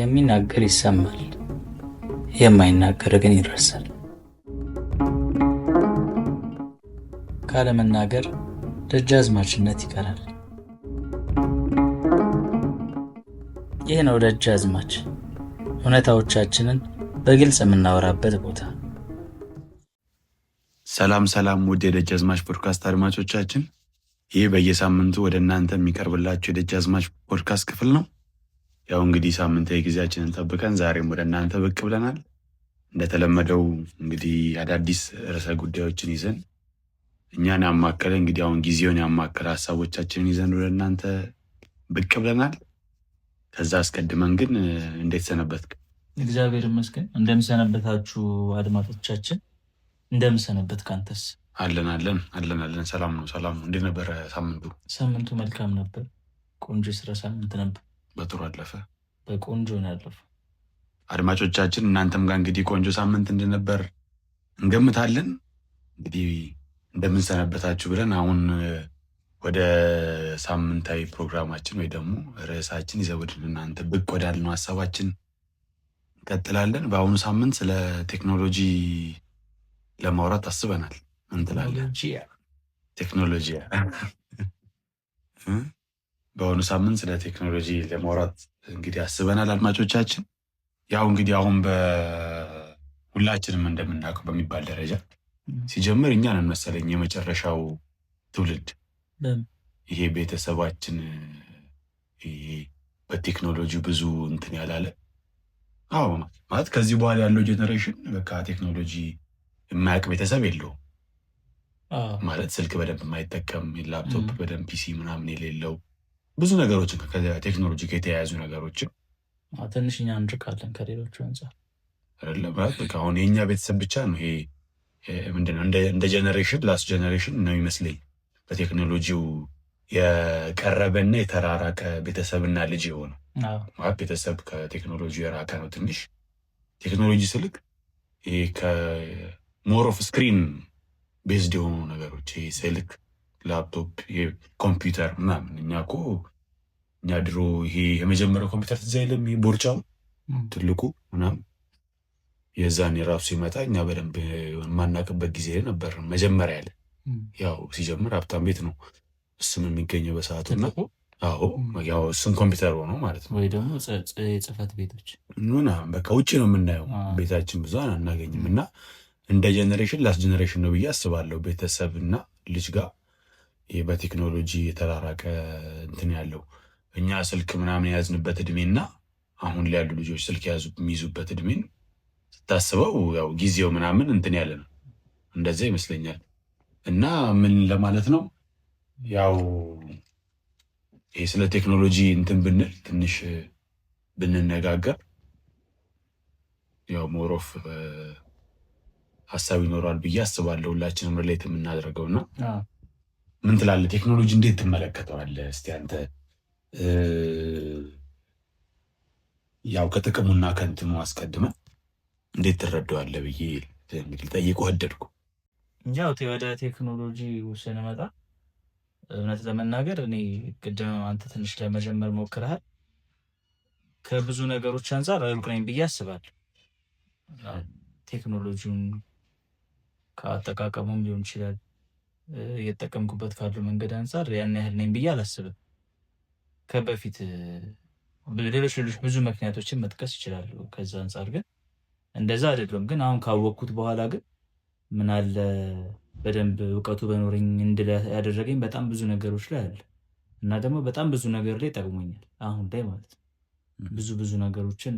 የሚናገር ይሰማል፣ የማይናገር ግን ይረሳል። ካለመናገር ደጃዝማችነት ይቀራል። ይህ ነው ደጃዝማች፣ እውነታዎቻችንን በግልጽ የምናወራበት ቦታ። ሰላም ሰላም፣ ውድ የደጃዝማች ፖድካስት አድማጮቻችን፣ ይህ በየሳምንቱ ወደ እናንተ የሚቀርብላችሁ የደጃዝማች ፖድካስት ክፍል ነው። ያው እንግዲህ ሳምንታዊ ጊዜያችንን ጠብቀን ዛሬም ወደ እናንተ ብቅ ብለናል። እንደተለመደው እንግዲህ አዳዲስ ርዕሰ ጉዳዮችን ይዘን እኛን ያማከለ እንግዲህ አሁን ጊዜውን ያማከለ ሀሳቦቻችንን ይዘን ወደ እናንተ ብቅ ብለናል። ከዛ አስቀድመን ግን እንዴት ሰነበትክ? እግዚአብሔር ይመስገን። እንደምሰነበታችሁ አድማጮቻችን? እንደምሰነበትክ አንተስ? አለን አለን አለን አለን። ሰላም ነው ሰላም ነው። እንዴት ነበረ ሳምንቱ? ሳምንቱ መልካም ነበር። ቆንጆ የስራ ሳምንት ነበር። በጥሩ አለፈ። በቆንጆ ነው ያለፈው። አድማጮቻችን እናንተም ጋር እንግዲህ ቆንጆ ሳምንት እንደነበር እንገምታለን። እንግዲህ እንደምንሰነበታችሁ ብለን አሁን ወደ ሳምንታዊ ፕሮግራማችን ወይ ደግሞ ርዕሳችን ይዘን ወደ እናንተ ብቅ ወዳልነው ሀሳባችን እንቀጥላለን። በአሁኑ ሳምንት ስለ ቴክኖሎጂ ለማውራት አስበናል። እንትላለን ቴክኖሎጂ በአሁኑ ሳምንት ስለ ቴክኖሎጂ ለማውራት እንግዲህ አስበናል አድማጮቻችን። ያው እንግዲህ አሁን ሁላችንም እንደምናውቀው በሚባል ደረጃ ሲጀምር እኛ ነን መሰለኝ የመጨረሻው ትውልድ። ይሄ ቤተሰባችን ይሄ በቴክኖሎጂ ብዙ እንትን ያላለ ማለት ከዚህ በኋላ ያለው ጄኔሬሽን በቃ ቴክኖሎጂ የማያውቅ ቤተሰብ የለውም ማለት ስልክ በደንብ የማይጠቀም ላፕቶፕ በደንብ ፒሲ ምናምን የሌለው ብዙ ነገሮችን ከቴክኖሎጂ የተያያዙ ነገሮችን ትንሽ እኛ እንርቃለን ከሌሎቹ አንጻር ማለት በቃ አሁን የእኛ ቤተሰብ ብቻ ነው ይሄ ምንድነው እንደ ጀኔሬሽን ላስት ጀኔሬሽን ነው ይመስለኝ በቴክኖሎጂው የቀረበና የተራራቀ ቤተሰብና ልጅ የሆነው ማለት ቤተሰብ ከቴክኖሎጂ የራቀ ነው ትንሽ። ቴክኖሎጂ ስልክ ይሄ ከሞር ኦፍ ስክሪን ቤዝድ የሆኑ ነገሮች ይሄ ስልክ፣ ላፕቶፕ፣ ኮምፒውተር ምናምን እኛ ድሮ ይሄ የመጀመሪያው ኮምፒውተር ትዝ አይልም? ይሄ ቦርጫው ትልቁ ምናምን የዛን የራሱ ሲመጣ እኛ በደንብ የማናቅበት ጊዜ ነበር። መጀመሪያ ያለ ያው ሲጀምር ሀብታም ቤት ነው እሱም የሚገኘው በሰዓቱና ያው እሱም ኮምፒውተር ሆኖ ማለት ነው። ወይ ደግሞ የጽህፈት ቤቶች በቃ ውጭ ነው የምናየው፣ ቤታችን ብዙ አናገኝም። እና እንደ ጀኔሬሽን ላስት ጀኔሬሽን ነው ብዬ አስባለሁ ቤተሰብ እና ልጅ ጋር በቴክኖሎጂ የተራራቀ እንትን ያለው። እኛ ስልክ ምናምን የያዝንበት እድሜና አሁን ላይ ያሉ ልጆች ስልክ የሚይዙበት እድሜን ስታስበው ያው ጊዜው ምናምን እንትን ያለ ነው፣ እንደዚያ ይመስለኛል። እና ምን ለማለት ነው ያው ይህ ስለ ቴክኖሎጂ እንትን ብንል ትንሽ ብንነጋገር ያው ሞሮፍ ሀሳብ ይኖረዋል ብዬ አስባለሁ፣ ሁላችንም ሪሌት የምናደርገው። እና ምን ትላለህ? ቴክኖሎጂ እንዴት ትመለከተዋለህ? እስቲ አንተ ያው ከጥቅሙና ከእንትኑ አስቀድመን እንዴት ትረዳዋለህ ብዬ እንግዲህ ጠይቆ ወደድኩ። ያው ወደ ቴክኖሎጂ ስንመጣ እውነት ለመናገር እኔ ቅድም አንተ ትንሽ ለመጀመር ሞክረሃል። ከብዙ ነገሮች አንጻር ሩቅ ነኝ ብዬ አስባለሁ። ቴክኖሎጂውን ከአጠቃቀሙም ሊሆን ይችላል እየተጠቀምኩበት ካለው መንገድ አንጻር ያን ያህል ነኝ ብዬ አላስብም። ከበፊት ሌሎች ብዙ ምክንያቶችን መጥቀስ ይችላሉ። ከዛ አንጻር ግን እንደዛ አይደለም። ግን አሁን ካወቅኩት በኋላ ግን ምን አለ በደንብ እውቀቱ በኖረኝ እንድል ያደረገኝ በጣም ብዙ ነገሮች ላይ አለ እና ደግሞ በጣም ብዙ ነገር ላይ ጠቅሞኛል አሁን ላይ ማለት ነው። ብዙ ነገሮችን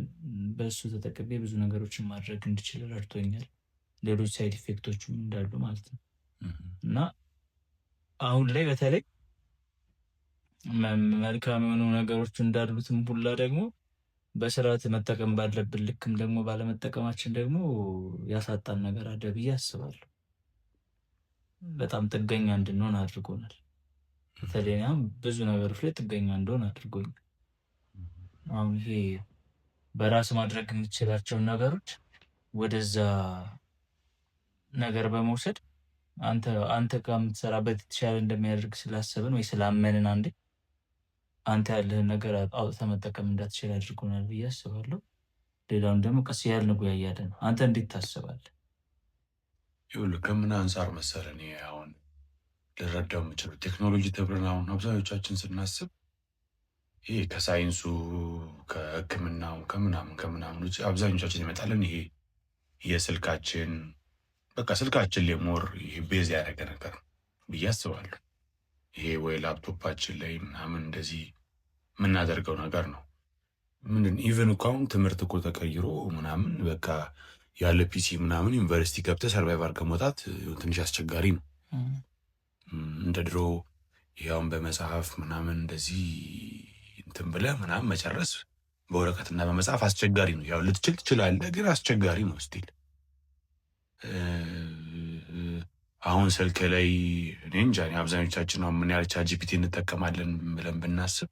በእሱ ተጠቅሜ ብዙ ነገሮችን ማድረግ እንድችል ረድቶኛል። ሌሎች ሳይድ ኢፌክቶችም እንዳሉ ማለት ነው። እና አሁን ላይ በተለይ መልካም የሆኑ ነገሮች እንዳሉትም ሁላ ደግሞ በስርዓት መጠቀም ባለብን ልክም ደግሞ ባለመጠቀማችን ደግሞ ያሳጣን ነገር አለ ብዬ አስባለሁ። በጣም ጥገኛ እንድንሆን አድርጎናል። በተለይ ብዙ ነገሮች ላይ ጥገኛ እንደሆን አድርጎኛል። አሁን ይሄ በራስ ማድረግ የምትችላቸውን ነገሮች ወደዛ ነገር በመውሰድ አንተ ጋር የምትሰራበት የተሻለ እንደሚያደርግ ስላሰብን ወይ ስላመንን አንተ ያለህን ነገር አውጥተህ መጠቀም እንዳትችል አድርጎናል ብዬ አስባለሁ። ሌላውን ደግሞ ቀስ እያልን እንወያያለን። አንተ እንዴት ታስባለህ? ይኸውልህ ከምን አንፃር መሰለህ እኔ አሁን ልረዳው የምችለው ቴክኖሎጂ ተብለን አሁን አብዛኞቻችን ስናስብ ይሄ ከሳይንሱ ከሕክምናው ከምናምን ውጭ አብዛኞቻችን ይመጣልን ይሄ የስልካችን በቃ ስልካችን ላይ ሞር ይሄ ቤዝ ያደረገ ነገር ብዬ አስባለሁ። ይሄ ወይ ላፕቶፓችን ላይ ምናምን እንደዚህ የምናደርገው ነገር ነው። ምንድን ኢቨን እኮ አሁን ትምህርት እኮ ተቀይሮ ምናምን በቃ ያለ ፒሲ ምናምን ዩኒቨርሲቲ ገብተህ ሰርቫይቭ አድርገህ መውጣት ትንሽ አስቸጋሪ ነው። እንደ ድሮ ያውን በመጽሐፍ ምናምን እንደዚህ እንትን ብለህ ምናምን መጨረስ በወረቀትና በመጽሐፍ አስቸጋሪ ነው። ያው ልትችል ትችላለህ፣ ግን አስቸጋሪ ነው ስቲል። አሁን ስልክ ላይ እኔ እንጃ አብዛኞቻችን አሁን ምን ያህል ቻትጂፒቲ እንጠቀማለን ብለን ብናስብ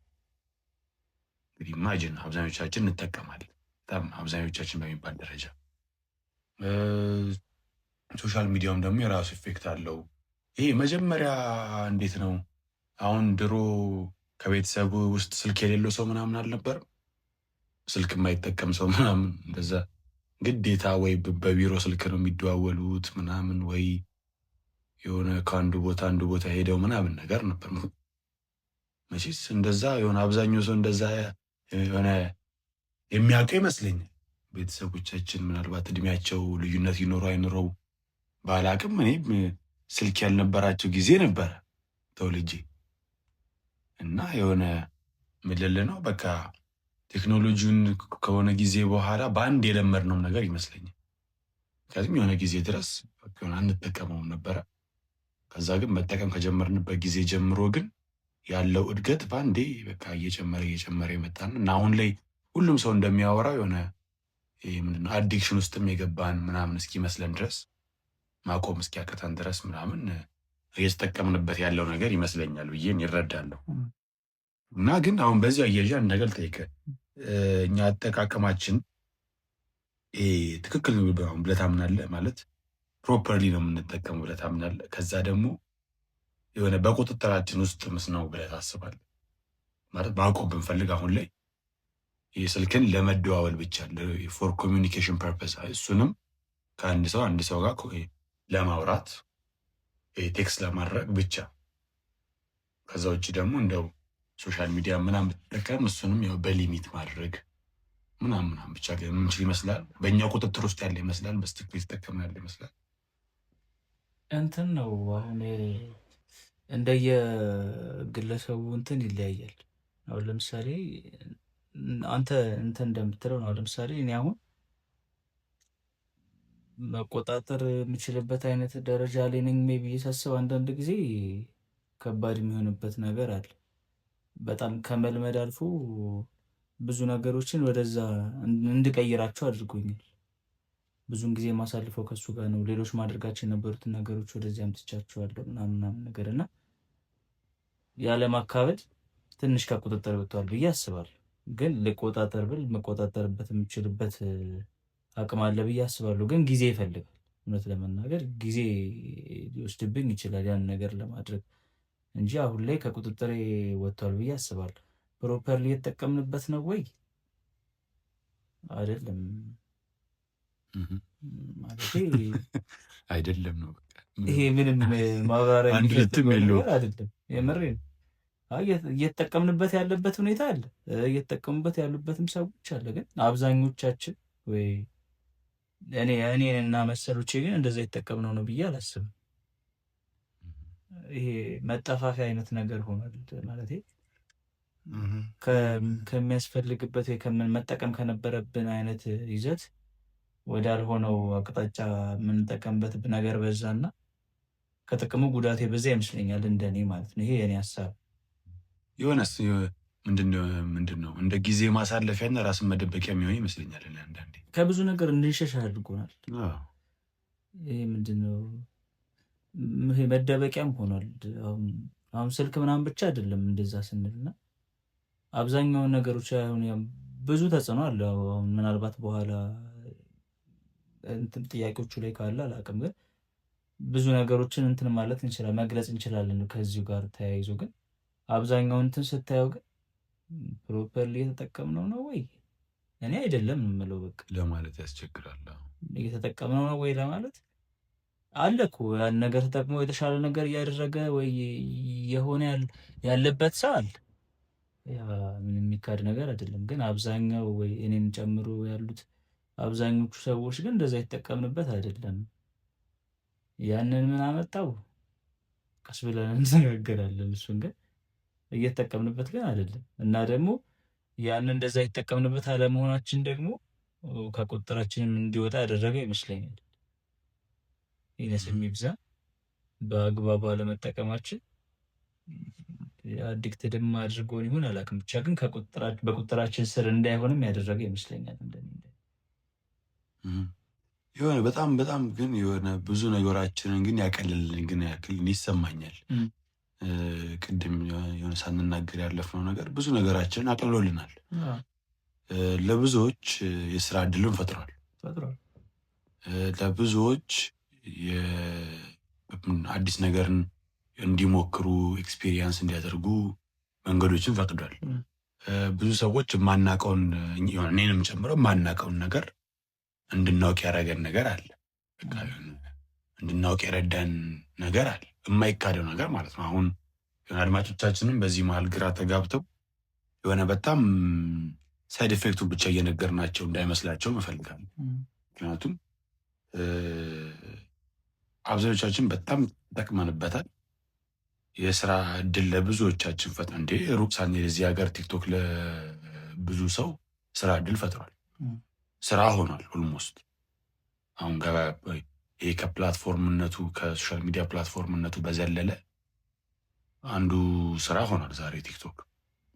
እንግዲህ ኢማጂን አብዛኞቻችን እንጠቀማለን፣ በጣም አብዛኞቻችን በሚባል ደረጃ። ሶሻል ሚዲያውም ደግሞ የራሱ ኢፌክት አለው። ይሄ መጀመሪያ እንዴት ነው አሁን ድሮ ከቤተሰቡ ውስጥ ስልክ የሌለው ሰው ምናምን አልነበርም፣ ስልክ የማይጠቀም ሰው ምናምን እንደዛ ግዴታ ወይ በቢሮ ስልክ ነው የሚደዋወሉት ምናምን ወይ የሆነ ከአንዱ ቦታ አንዱ ቦታ ሄደው ምናምን ነገር ነበር። መቼስ እንደዛ የሆነ አብዛኛው ሰው እንደዛ የሆነ የሚያውቀው ይመስለኛል። ቤተሰቦቻችን ምናልባት እድሜያቸው ልዩነት ይኖረው አይኖረው ባላቅም እኔም ስልክ ያልነበራቸው ጊዜ ነበረ ተወልጄ እና የሆነ ምልል ነው በቃ ቴክኖሎጂውን ከሆነ ጊዜ በኋላ በአንድ የለመድነው ነገር ይመስለኛል። ከዚህም የሆነ ጊዜ ድረስ አንጠቀመውም ነበረ። ከዛ ግን መጠቀም ከጀመርንበት ጊዜ ጀምሮ ግን ያለው እድገት በአንዴ በቃ እየጨመረ የመጣን እና አሁን ላይ ሁሉም ሰው እንደሚያወራው የሆነ ምንድነው አዲክሽን ውስጥም የገባን ምናምን እስኪመስለን ድረስ ማቆም እስኪያቅተን ድረስ ምናምን እየተጠቀምንበት ያለው ነገር ይመስለኛል ብዬን ይረዳለሁ። እና ግን አሁን በዚህ አያዣ ነገር ልጠይቅህ፣ እኛ አጠቃቀማችን ትክክል ነው ብለህ ታምናለህ? ማለት ፕሮፐርሊ ነው የምንጠቀሙ ብለህ ታምናለህ? ከዛ ደግሞ የሆነ በቁጥጥራችን ውስጥ ምስ ነው ብለህ ታስባለህ? ማለት ማቆም ብንፈልግ አሁን ላይ ስልክን ለመደዋወል ብቻ ፎር ኮሚኒኬሽን ፐርፐስ፣ እሱንም ከአንድ ሰው አንድ ሰው ጋር ለማውራት ቴክስት ለማድረግ ብቻ። ከዛ ውጭ ደግሞ እንደው ሶሻል ሚዲያ ምናምን ብትጠቀም እሱንም ያው በሊሚት ማድረግ ምናምን ብቻ የምንችል ይመስላል። በእኛ ቁጥጥር ውስጥ ያለ ይመስላል። በስትክክል የተጠቀምን ያለ ይመስላል። እንትን ነው አሁን እንደየግለሰቡ እንትን ይለያያል። አሁን ለምሳሌ አንተ እንትን እንደምትለው ነው። ለምሳሌ እኔ አሁን መቆጣጠር የምችልበት አይነት ደረጃ ላይ ነኝ ሜይ ብዬ ሳስብ አንዳንድ ጊዜ ከባድ የሚሆንበት ነገር አለ። በጣም ከመልመድ አልፎ ብዙ ነገሮችን ወደዛ እንድቀይራቸው አድርጎኛል። ብዙን ጊዜ የማሳልፈው ከሱ ጋር ነው። ሌሎች ማድረጋቸው የነበሩትን ነገሮች ወደዚህ አምጥቻቸዋለሁ ምናምን ነገር እና ያለማካበድ ትንሽ ከቁጥጥር ወጥቷል ብዬ አስባለሁ። ግን ልቆጣጠር ብል መቆጣጠርበት የምችልበት አቅም አለ ብዬ አስባለሁ። ግን ጊዜ ይፈልጋል። እውነት ለመናገር ጊዜ ሊወስድብኝ ይችላል ያን ነገር ለማድረግ እንጂ አሁን ላይ ከቁጥጥሬ ወጥቷል ብዬ አስባለሁ። ፕሮፐርሊ የተጠቀምንበት ነው ወይ አይደለም? ማለቴ አይደለም ነው በቃ ይሄ ምንም ማብራሪያ የለውም አይደለም። የምሬን እየተጠቀምንበት ያለበት ሁኔታ አለ፣ እየተጠቀሙበት ያሉበትም ሰዎች አለ። ግን አብዛኞቻችን ወይ እኔ እና መሰሎቼ ግን እንደዛ የተጠቀምነው ነው ብዬ አላስብም። ይሄ መጠፋፊያ አይነት ነገር ሆኗል። ማለት ከሚያስፈልግበት መጠቀም ከነበረብን አይነት ይዘት ወዳልሆነው አቅጣጫ የምንጠቀምበት ነገር በዛና ከጥቅሙ ጉዳት በዛ ይመስለኛል፣ እንደኔ ማለት ነው። ይሄ የኔ ሀሳብ። የሆነስ ምንድን ነው እንደ ጊዜ ማሳለፊያና ራስን መደበቂያ የሚሆን ይመስለኛል። አንዳንዴ ከብዙ ነገር እንድንሸሽ አድርጎናል። ይሄ ምንድን ነው መደበቂያም ሆኗል። አሁን ስልክ ምናምን ብቻ አይደለም እንደዛ ስንልና አብዛኛውን ነገሮች ብዙ ተጽዕኖ አለ። አሁን ምናልባት በኋላ እንትን ጥያቄዎቹ ላይ ካለ አላውቅም፣ ግን ብዙ ነገሮችን እንትን ማለት እንችላለን መግለጽ እንችላለን ከዚሁ ጋር ተያይዞ። ግን አብዛኛው እንትን ስታየው ግን ፕሮፐርሊ የተጠቀምነው ነው ወይ? እኔ አይደለም የምለው በቃ ለማለት ያስቸግራል። እየተጠቀምነው ነው ወይ ለማለት አለ እኮ ያን ነገር ተጠቅሞ የተሻለ ነገር እያደረገ ወይ የሆነ ያለበት ሰው አለ። ያ ምንም የሚካድ ነገር አይደለም። ግን አብዛኛው ወይ እኔን ጨምሮ ያሉት አብዛኞቹ ሰዎች ግን እንደዛ የተጠቀምንበት አይደለም። ያንን ምን አመጣው ቀስ ብለን እንነጋገራለን። እሱን ግን እየተጠቀምንበት ግን አይደለም። እና ደግሞ ያን እንደዛ የተጠቀምንበት አለመሆናችን ደግሞ ከቁጥጥራችንም እንዲወጣ ያደረገ ይመስለኛል። ይነስም ይብዛ በአግባቡ አለመጠቀማችን አዲክትድም አድርጎን ይሁን አላውቅም፣ ብቻ ግን በቁጥጥራችን ስር እንዳይሆንም ያደረገ ይመስለኛል። የሆነ በጣም በጣም ግን የሆነ ብዙ ነገራችንን ግን ያቀልልን ግን ያክል ይሰማኛል። ቅድም የሆነ ሳንናገር ያለፍነው ነገር ብዙ ነገራችንን አቅልሎልናል። ለብዙዎች የስራ እድልን ፈጥሯል። ለብዙዎች አዲስ ነገርን እንዲሞክሩ ኤክስፒሪየንስ እንዲያደርጉ መንገዶችን ፈቅዷል። ብዙ ሰዎች የማናውቀውን እኔንም ጨምሮ የማናውቀውን ነገር እንድናውቅ ያደረገን ነገር አለ። እንድናውቅ የረዳን ነገር አለ፣ የማይካደው ነገር ማለት ነው። አሁን አድማጮቻችንም በዚህ መሀል ግራ ተጋብተው የሆነ በጣም ሳይድ ኢፌክቱ ብቻ እየነገርናቸው እንዳይመስላቸው እፈልጋለሁ። ምክንያቱም አብዛኞቻችን በጣም ጠቅመንበታል። የስራ እድል ለብዙዎቻችን ፈጥሯል። እንዴ ሩቅ ሳንሄድ እዚህ ሀገር ቲክቶክ ለብዙ ሰው ስራ እድል ፈጥሯል። ስራ ሆኗል ኦልሞስት። አሁን ይሄ ከፕላትፎርምነቱ ከሶሻል ሚዲያ ፕላትፎርምነቱ በዘለለ አንዱ ስራ ሆኗል ዛሬ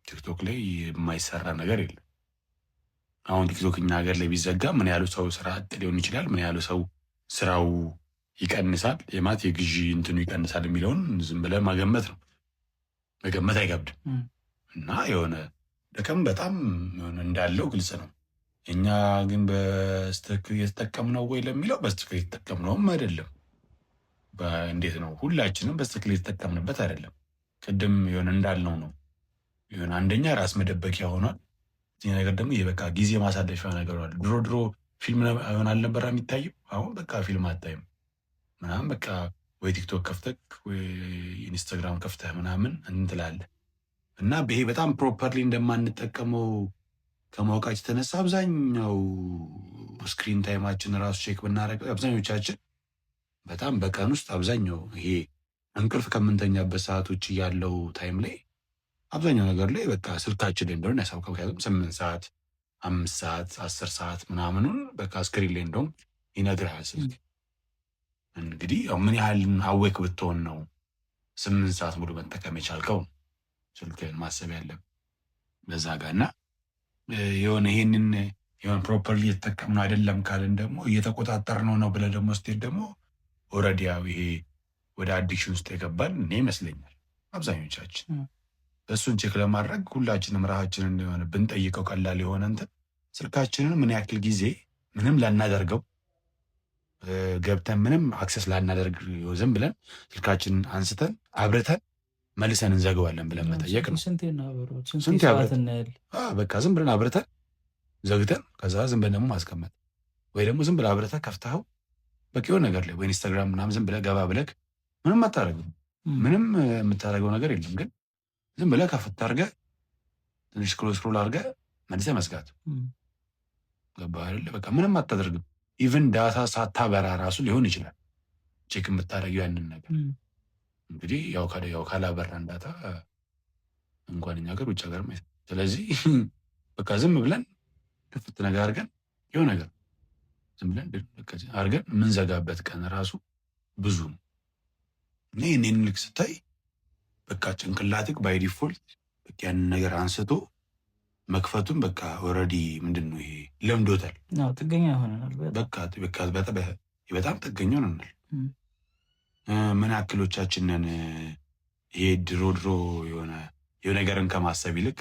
ቲክቶክ ላይ የማይሰራ ነገር የለም። አሁን ቲክቶክ እኛ ሀገር ላይ ቢዘጋ ምን ያሉ ሰው ስራ አጥ ሊሆን ይችላል፣ ምን ያሉ ሰው ስራው ይቀንሳል፣ የማት የግዢ እንትኑ ይቀንሳል የሚለውን ዝም ብለህ መገመት ነው። መገመት አይከብድም። እና የሆነ ደቀም በጣም እንዳለው ግልጽ ነው። እኛ ግን በስትክክል እየተጠቀምነው ወይ ለሚለው በስትክክል እየተጠቀምነውም አይደለም። እንዴት ነው? ሁላችንም በስትክክል እየተጠቀምንበት አይደለም። ቅድም የሆነ እንዳልነው ነው። የሆነ አንደኛ ራስ መደበቂያ ሆኗል። እዚህ ነገር ደግሞ በቃ ጊዜ ማሳለፊያ ነገር ሆኗል። ድሮ ፊልም ሆን አልነበረ የሚታየው። አሁን በቃ ፊልም አታይም ምናምን፣ በቃ ወይ ቲክቶክ ከፍተህ ወይ ኢንስታግራም ከፍተህ ምናምን እንትላለህ። እና ይሄ በጣም ፕሮፐርሊ እንደማንጠቀመው ከማወቃችን የተነሳ አብዛኛው ስክሪን ታይማችን ራሱ ቼክ ብናደርግ አብዛኞቻችን በጣም በቀን ውስጥ አብዛኛው ይሄ እንቅልፍ ከምንተኛበት ሰዓቶች ያለው ታይም ላይ አብዛኛው ነገር ላይ በቃ ስልካችን ላይ እንደሆነ ያሳውቃል። ምክንያቱም 8 ሰዓት 5 ሰዓት 10 ሰዓት ምናምኑን በቃ ስክሪን ላይ እንደሆነ ይነግርሃል ስልክ። እንግዲህ ምን ያህል አዌክ ብትሆን ነው 8 ሰዓት ሙሉ መጠቀም የቻልከው ስልክህን ማሰብ ያለብህ በዛ ጋር። እና የሆነ ይሄንን የሆነ ፕሮፐርሊ እየተጠቀምነው አይደለም ካልን ደግሞ እየተቆጣጠርነው ነው ብለህ ደግሞ ስትሄድ ደግሞ ኦልሬዲ ያው ይሄ ወደ አዲክሽን ውስጥ የገባን እኔ ይመስለኛል አብዛኞቻችን። እሱን ቼክ ለማድረግ ሁላችንም ራሳችንን የሆነ ብንጠይቀው ቀላል የሆነ እንትን ስልካችንን ምን ያክል ጊዜ ምንም ላናደርገው ገብተን ምንም አክሰስ ላናደርግ ዝም ብለን ስልካችንን አንስተን አብርተን መልሰን እንዘገዋለን ብለን መጠየቅ ነው። ስንት ያብረን በቃ ዝም ብለን አብርተን ዘግተን ከዛ ዝም ብለን ደግሞ ማስቀመጥ፣ ወይ ደግሞ ዝም ብለህ አብርተህ ከፍተኸው በቃ የሆነ ነገር ላይ ወይ ኢንስታግራም ምናምን ዝም ብለህ ገባ ብለህ ምንም አታደርግም። ምንም የምታደርገው ነገር የለም። ግን ዝም ብለህ ከፍተህ አድርገህ ትንሽ ስክሮል አድርገህ መልሰህ መዝጋት። ገባህ አይደለ? በቃ ምንም አታደርግም። ኢቭን ዳታ ሳታበራ ራሱ ሊሆን ይችላል ቼክ የምታደርገው ያንን ነገር። እንግዲህ ያው ካላበራን ዳታ እንኳን እኛ ሀገር ውጭ ሀገር ማለት። ስለዚህ በቃ ዝም ብለን ክፍት ነገር አድርገን የሆነ ነገር ዝም ብለን አድርገን የምንዘጋበት ቀን ራሱ ብዙ ነው። እኔ እኔን ልክ ስታይ በቃ ጭንቅላትክ ባይ ዲፎልት በቃ ያንን ነገር አንስቶ መክፈቱን በቃ ኦልሬዲ ምንድን ነው ይሄ ለምዶታል። ጥገኛ ሆነናል። በጣም ጥገኛ ሆነናል። ምን ያክሎቻችንን ይሄ ድሮ የሆነ ነገርን ከማሰብ ይልቅ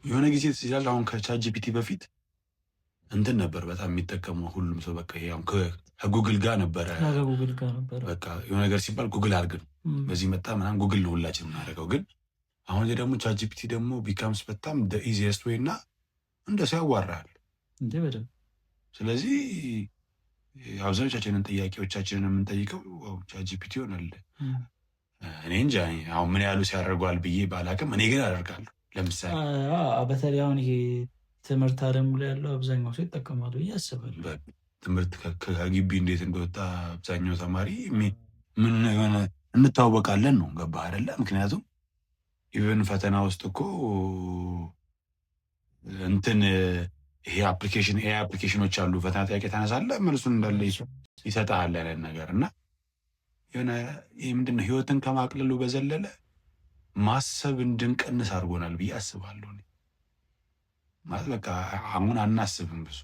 የሆነ ጊዜ ይላል። አሁን ከቻትጂፒቲ በፊት እንትን ነበር በጣም የሚጠቀመው ሁሉም ሰው በቃ ያው ከጉግል ጋር ነበረ። በቃ የሆነ ነገር ሲባል ጉግል አድርግ ነው በዚህ መጣ ምናምን ጉግል ነው ሁላችን የምናደርገው። ግን አሁን ደግሞ ቻትጂፒቲ ደግሞ ቢካምስ በጣም ኢዚየስት ወይ እና እንደ ሰው ያዋራል እንዴ በደምብ። ስለዚህ አብዛኞቻችንን ጥያቄዎቻችንን የምንጠይቀው ቻትጂፒቲ ይሆናል። እኔ እንጃ አሁን ምን ያህሉ ሲያደርገዋል ብዬ ባላቅም፣ እኔ ግን አደርጋለሁ። ለምሳሌ በተለይ አሁን ይሄ ትምህርት አለሙ ላይ ያለው አብዛኛው ሰው ይጠቀማሉ ብዬ አስባለሁ። ትምህርት ከግቢ እንዴት እንደወጣ አብዛኛው ተማሪ ምን የሆነ እንታወቃለን ነው። ገባህ አይደለ? ምክንያቱም ኢቨን ፈተና ውስጥ እኮ እንትን ይሄ አፕሊኬሽን አፕሊኬሽኖች አሉ። ፈተና ጥያቄ ታነሳለህ፣ መልሱን እንዳለ ይሰጥሃል ያለን ነገር እና የሆነ ይህ ምንድነው ህይወትን ከማቅለሉ በዘለለ ማሰብ እንድንቀንስ አድርጎናል ብዬ አስባለሁ። ማለት በቃ አሁን አናስብም ብዙ።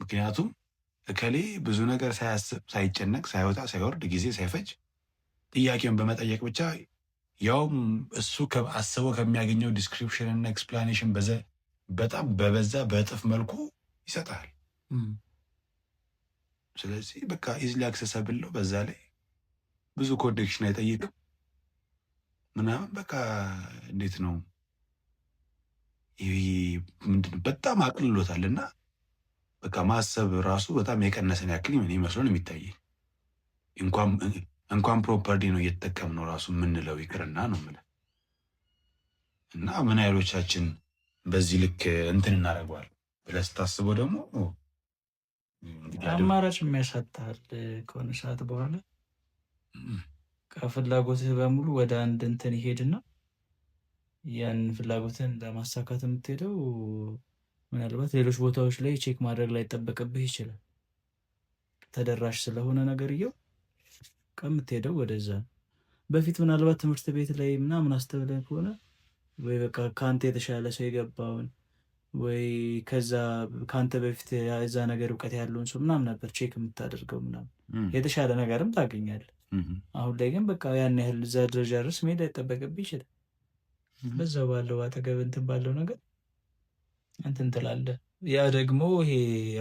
ምክንያቱም እከሌ ብዙ ነገር ሳያስብ ሳይጨነቅ ሳይወጣ ሳይወርድ ጊዜ ሳይፈጅ ጥያቄውን በመጠየቅ ብቻ ያውም እሱ አስበው ከሚያገኘው ዲስክሪፕሽን እና ኤክስፕላኔሽን በጣም በበዛ በእጥፍ መልኩ ይሰጣል። ስለዚህ በቃ ኢዝሊ አክሰሰብል ነው። በዛ ላይ ብዙ ኮኔክሽን አይጠይቅም ምናምን። በቃ እንዴት ነው ምንድነው በጣም አቅልሎታል እና በቃ ማሰብ ራሱ በጣም የቀነሰን ያክል ምን ይመስሎን የሚታየኝ። እንኳን ፕሮፐርቲ ነው እየተጠቀምነው ራሱ የምንለው ይቅርና ነው የምልህ። እና ምን ያህሎቻችን በዚህ ልክ እንትን እናደርገዋል ብለህ ስታስበው ደግሞ አማራጭ የሚያሳጣል ከሆነ ሰዓት በኋላ ከፍላጎትህ በሙሉ ወደ አንድ እንትን ይሄድና ያን ፍላጎትን ለማሳካት የምትሄደው ምናልባት ሌሎች ቦታዎች ላይ ቼክ ማድረግ ላይ ይጠበቅብህ ይችላል። ተደራሽ ስለሆነ ነገርየው ከምትሄደው ወደዛ። በፊት ምናልባት ትምህርት ቤት ላይ ምናምን አስተውለህ ከሆነ ወይ በቃ ከአንተ የተሻለ ሰው የገባውን ወይ ከዛ ከአንተ በፊት የዛ ነገር እውቀት ያለውን ሰው ምናምን ነበር ቼክ የምታደርገው ምናምን የተሻለ ነገርም ታገኛለህ። አሁን ላይ ግን በቃ ያን ያህል እዛ ደረጃ ድረስ መሄድ አይጠበቅብህ ይችላል። በዛ ባለው አጠገብ እንትን ባለው ነገር እንትን ትላለህ። ያ ደግሞ ይሄ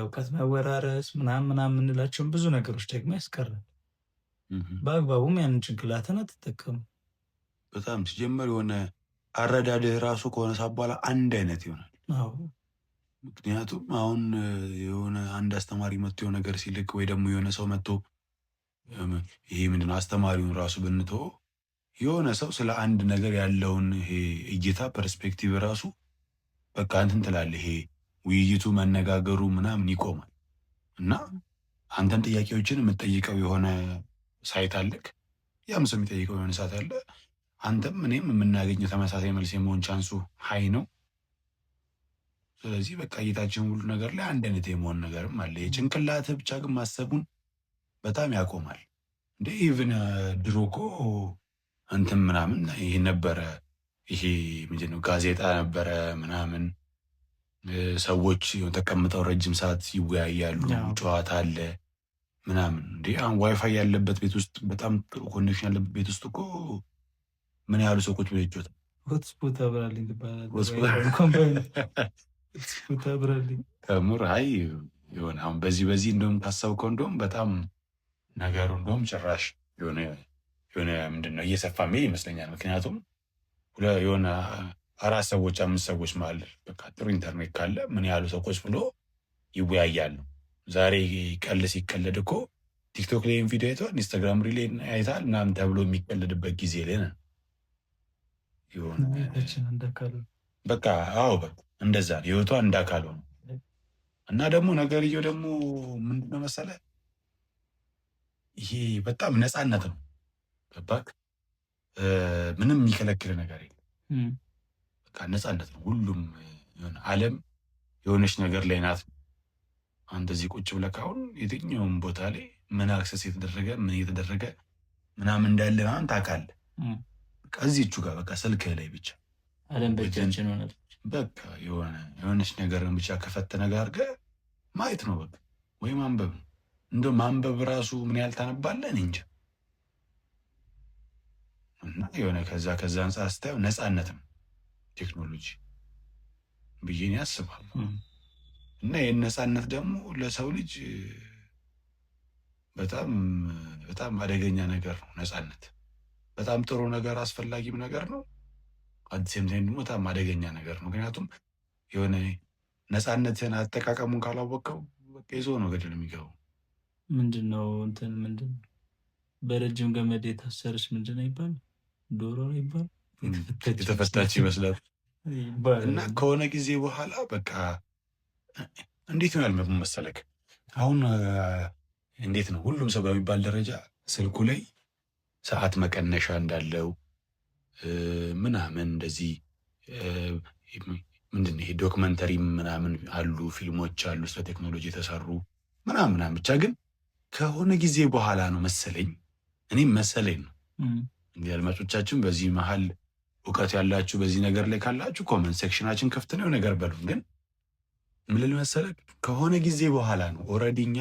እውቀት መወራረስ ምናምን የምንላቸውን ብዙ ነገሮች ደግሞ ያስቀራል። በአግባቡም ያንን ጭንቅላትን አትጠቀሙ። በጣም ሲጀመር የሆነ አረዳድህ ራሱ ከሆነ ሰዓት በኋላ አንድ አይነት ይሆናል። ምክንያቱም አሁን የሆነ አንድ አስተማሪ መጥቶ የሆነ ነገር ሲልክ ወይ ደግሞ የሆነ ሰው መጥቶ ይሄ ምንድነው አስተማሪውን ራሱ ብንተው የሆነ ሰው ስለ አንድ ነገር ያለውን ይሄ እይታ ፐርስፔክቲቭ ራሱ በቃ እንትን ትላለህ። ይሄ ውይይቱ መነጋገሩ ምናምን ይቆማል እና አንተም ጥያቄዎችን የምትጠይቀው የሆነ ሳይት አለክ፣ ያም ሰው የሚጠይቀው የሆነ ሳይት አለ። አንተም እኔም የምናገኘው ተመሳሳይ መልስ የመሆን ቻንሱ ሀይ ነው። ስለዚህ በቃ እይታችን ሁሉ ነገር ላይ አንድ አይነት የመሆን ነገርም አለ። የጭንቅላትህ ብቻ ግን ማሰቡን በጣም ያቆማል። እንደ ኢቭን ድሮ እኮ እንትን ምናምን ይሄ ነበረ፣ ይሄ ምንድነው ጋዜጣ ነበረ ምናምን፣ ሰዎች ተቀምጠው ረጅም ሰዓት ይወያያሉ፣ ጨዋታ አለ ምናምን። እንዴ አሁን ዋይፋይ ያለበት ቤት ውስጥ በጣም ጥሩ ኮኔክሽን ያለበት ቤት ውስጥ እኮ ምን ያህሉ ሰው ቁጭ ብለው ይጫወታል። ሆትስፖት አብራልኝ ከምር አይ የሆነ አሁን በዚህ እንደውም ታሰብከው እንደውም በጣም ነገሩ እንደውም ጭራሽ የሆነ ምንድነው እየሰፋ ሚል ይመስለኛል። ምክንያቱም የሆነ 4 ሰዎች 5 ሰዎች ማለት በቃ ጥሩ ኢንተርኔት ካለ ምን ያህሉ ሰው ቁጭ ብሎ ይወያያሉ። ዛሬ ቀል ሲቀለድ እኮ ቲክቶክ ላይ ቪዲዮ አይተዋል፣ ኢንስታግራም ሪል አይተሃል ምናምን ተብሎ የሚቀለድበት ጊዜ ላይ ነን። በቃ አዎ በቃ እንደዛ ህይወቷ እንዳካል ሆነ እና ደግሞ ነገርየው ደግሞ ምንድነው መሰለህ ይሄ በጣም ነፃነት ነው። ገባክ? ምንም የሚከለክል ነገር የለም። በቃ ነፃነት ነው። ሁሉም ዓለም የሆነች ነገር ላይ ናት። አንተ እዚህ ቁጭ ብለህ አሁን የትኛውም ቦታ ላይ ምን አክሰስ የተደረገ ምን እየተደረገ ምናምን እንዳለ ምናምን ታውቃለህ። በቃ እዚህቹ ጋር በቃ ስልክህ ላይ ብቻ ዓለም በእጃችን ሆናለች። በቃ የሆነች ነገርን ብቻ ከፈተ ነገር አድርገህ ማየት ነው በቃ፣ ወይ ማንበብ ነው። እንደው ማንበብ ራሱ ምን ያህል ታነባለህ እንጃ። እና የሆነ ከዛ አንጻር ስታየው ነፃነት ነው ቴክኖሎጂ ብዬ እኔ አስባለሁ። እና ይህን ነፃነት ደግሞ ለሰው ልጅ በጣም በጣም አደገኛ ነገር ነው። ነፃነት በጣም ጥሩ ነገር አስፈላጊም ነገር ነው። አዲስም ታይም ደግሞ በጣም አደገኛ ነገር ነው። ምክንያቱም የሆነ ነፃነትን አጠቃቀሙን ካላወቀው በቃ ይዞ ነው ገደል የሚገባው። ምንድነው እንትን ምንድን በረጅም ገመድ የታሰረች ምንድን ነው ይባል ዶሮ ነው ይባል የተፈታች ይመስላል። እና ከሆነ ጊዜ በኋላ በቃ እንዴት ነው ያልመ መሰለክ አሁን እንዴት ነው ሁሉም ሰው በሚባል ደረጃ ስልኩ ላይ ሰዓት መቀነሻ እንዳለው ምናምን እንደዚህ ምንድን ነው ይሄ ዶክመንተሪ ምናምን አሉ፣ ፊልሞች አሉ ስለ ቴክኖሎጂ የተሰሩ ምናምን ብቻ ግን ከሆነ ጊዜ በኋላ ነው መሰለኝ እኔም መሰለኝ ነው እንግዲህ አድማጮቻችን በዚህ መሀል እውቀት ያላችሁ በዚህ ነገር ላይ ካላችሁ ኮመንት ሴክሽናችን ክፍት ነው ነገር በሉን። ግን ምን ልል መሰለህ ከሆነ ጊዜ በኋላ ነው ኦልሬዲ እኛ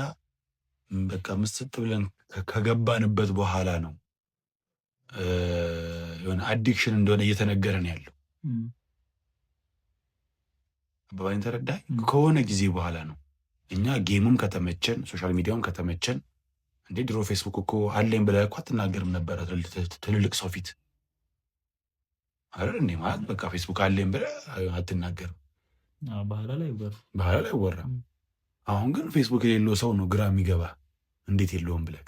በቃ ምስጥ ብለን ከገባንበት በኋላ ነው የሆነ አዲክሽን እንደሆነ እየተነገረን ያለው። አባባይን ተረዳኝ። ከሆነ ጊዜ በኋላ ነው እኛ ጌሙም ከተመቸን ሶሻል ሚዲያውም ከተመቸን እንዴ ድሮ ፌስቡክ እኮ አለኝ ብለህ እኮ አትናገርም ነበረ ትልልቅ ሰው ፊት አይደል እንዴ? ማለት በቃ ፌስቡክ አለኝ ብለህ አትናገርም። ባህላ ላይ ወራ። አሁን ግን ፌስቡክ የሌለው ሰው ነው ግራ የሚገባ እንዴት የለውም ብለህ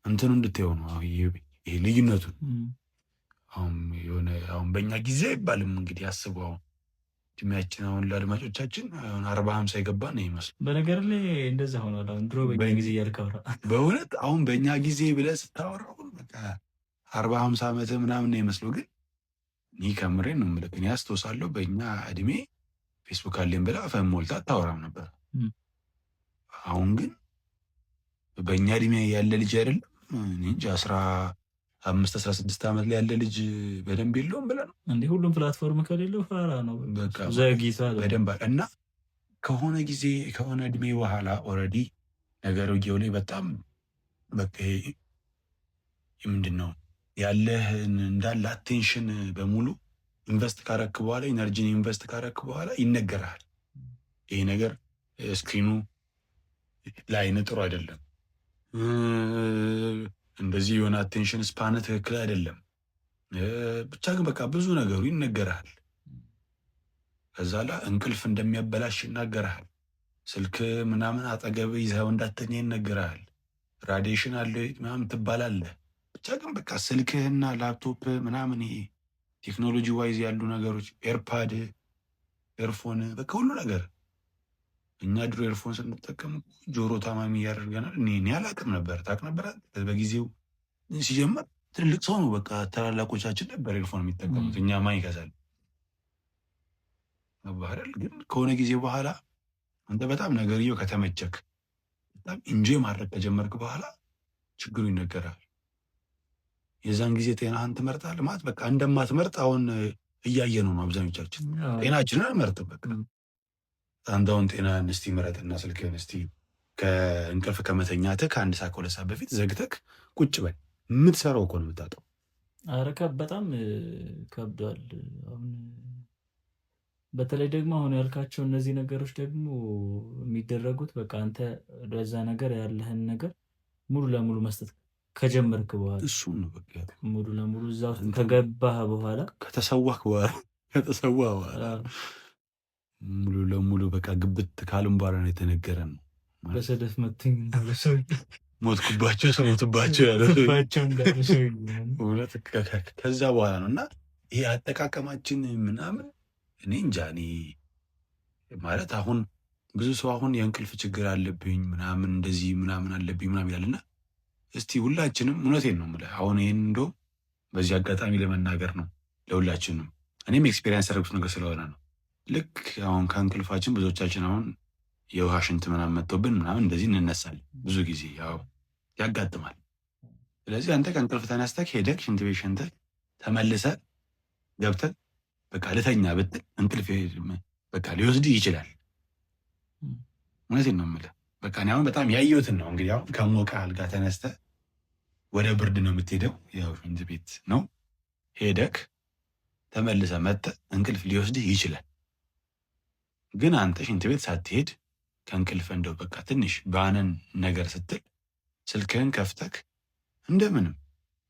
እንትኑ እንድትየው ነው ይሄ ልዩነቱን። አሁን በእኛ ጊዜ አይባልም እንግዲህ አስበው አሁን እድሜያችን አሁን ለአድማጮቻችን 40-50 የገባ ነው ይመስል። በነገር ላይ እንደዛ ሆኗል። አሁን ድሮ በእኛ ጊዜ እያልክ አውራ። በእውነት አሁን በእኛ ጊዜ ብለህ ስታወራው በቃ 40-50 ዓመት ምናምን ነው ይመስለው። ግን እኔ ከምሬን ነው የምልህ እኔ አስታውሳለሁ በእኛ እድሜ ፌስቡክ አለኝ ብለህ አፈን ሞልታ አታወራም ነበር። አሁን ግን በእኛ እድሜ ያለ ልጅ አይደለም እኔ እንጂ 15-16 ዓመት ላይ ያለ ልጅ በደንብ የለውም ብለህ ነው እንዴ? ሁሉም ፕላትፎርም ከሌለው ፋራ ነው በቃ ዘግይቷል በደንብ። እና ከሆነ ጊዜ ከሆነ እድሜ በኋላ ኦልሬዲ ነገርየው ላይ በጣም በቃ ምንድን ነው ያለህን እንዳለ አቴንሽን በሙሉ ኢንቨስት ካረክ በኋላ ኢነርጂን ኢንቨስት ካረክ በኋላ ይነገርሃል። ይሄ ነገር ስክሪኑ ለአይን ጥሩ አይደለም፣ እንደዚህ የሆነ አቴንሽን ስፓን ትክክል አይደለም፣ ብቻ ግን በቃ ብዙ ነገሩ ይነገርሃል። ከዛ ላይ እንቅልፍ እንደሚያበላሽ ይናገርሃል። ስልክ ምናምን አጠገብ ይዘው እንዳተኛ ይነገርሃል። ራዲዬሽን አለ ምናምን ትባላለህ። ብቻ ግን በቃ ስልክህና ላፕቶፕ ምናምን ይሄ ቴክኖሎጂ ዋይዝ ያሉ ነገሮች ኤርፓድ፣ ኤርፎን በቃ ሁሉ ነገር እኛ ድሮ ኤርፎን ስንጠቀም ጆሮ ታማሚ ያደርገናል። እኔ አላቅም ነበር። ታውቅ ነበር? በጊዜው ሲጀመር ትልልቅ ሰው ነው በቃ ታላላቆቻችን ነበር ኤርፎን የሚጠቀሙት። እኛ ማን ይከሳል ባህል። ግን ከሆነ ጊዜ በኋላ አንተ በጣም ነገርየው ከተመቸክ በጣም ኢንጆይ ማድረግ ከጀመርክ በኋላ ችግሩ ይነገራል። የዛን ጊዜ ጤናህን ትመርጣለህ። ማለት በቃ እንደማትመርጥ አሁን እያየነው ነው አብዛኞቻችን። ጤናችንን አንመርጥም። በቃ አንተ አሁን ጤናህን እስቲ ምረጥና ስልክህን እስቲ ከእንቅልፍ ከመተኛትህ ከ1 ሰዓት ከ2 ሰዓት በፊት ዘግተክ ቁጭ በል። የምትሰራው እኮ ነው የምታጣው። ኧረ በጣም ከብዷል። አሁን በተለይ ደግሞ አሁን ያልካቸው እነዚህ ነገሮች ደግሞ የሚደረጉት በቃ አንተ ለዛ ነገር ያለህን ነገር ሙሉ ለሙሉ መስጠት ከጀመርክ በኋላ እሱ ነው በቃ ሙሉ ለሙሉ እዛ ከገባህ በኋላ ከተሰዋህ በኋላ ሙሉ ለሙሉ በቃ ግብት ካልም በኋላ ነው የተነገረን ነው። በሰደፍ መትኝ ሰው ሞትኩባቸው ሰው ሞትባቸው ያለው ከዛ በኋላ ነው። እና ይሄ አጠቃቀማችን ምናምን እኔ እንጃ። እኔ ማለት አሁን ብዙ ሰው አሁን የእንቅልፍ ችግር አለብኝ ምናምን እንደዚህ ምናምን አለብኝ ምናምን ይላልና እስቲ ሁላችንም እውነቴን ነው የምልህ አሁን ይህን እንደውም በዚህ አጋጣሚ ለመናገር ነው ለሁላችንም። እኔም ኤክስፔሪንስ ያደረጉት ነገር ስለሆነ ነው። ልክ አሁን ከእንቅልፋችን ብዙዎቻችን አሁን የውሃ ሽንት ምናምን መጥቶብን ምናምን እንደዚህ እንነሳለን። ብዙ ጊዜ ያው ያጋጥማል። ስለዚህ አንተ ከእንቅልፍ ተነስተህ ሄደህ ሽንት ቤት ሸንተህ ተመልሰህ ገብተህ በቃ ልተኛ ብትል እንቅልፍ በቃ ሊወስድህ ይችላል። እውነቴን ነው የምልህ። በቃ እኔ አሁን በጣም ያየሁትን ነው እንግዲህ አሁን ከሞቀ አልጋ ተነስተህ ወደ ብርድ ነው የምትሄደው። ያው ሽንት ቤት ነው ሄደህ ተመልሰህ መጥተህ እንቅልፍ ሊወስድህ ይችላል። ግን አንተ ሽንት ቤት ሳትሄድ ከእንቅልፍ እንደው በቃ ትንሽ ባነን ነገር ስትል ስልክህን ከፍተህ እንደምንም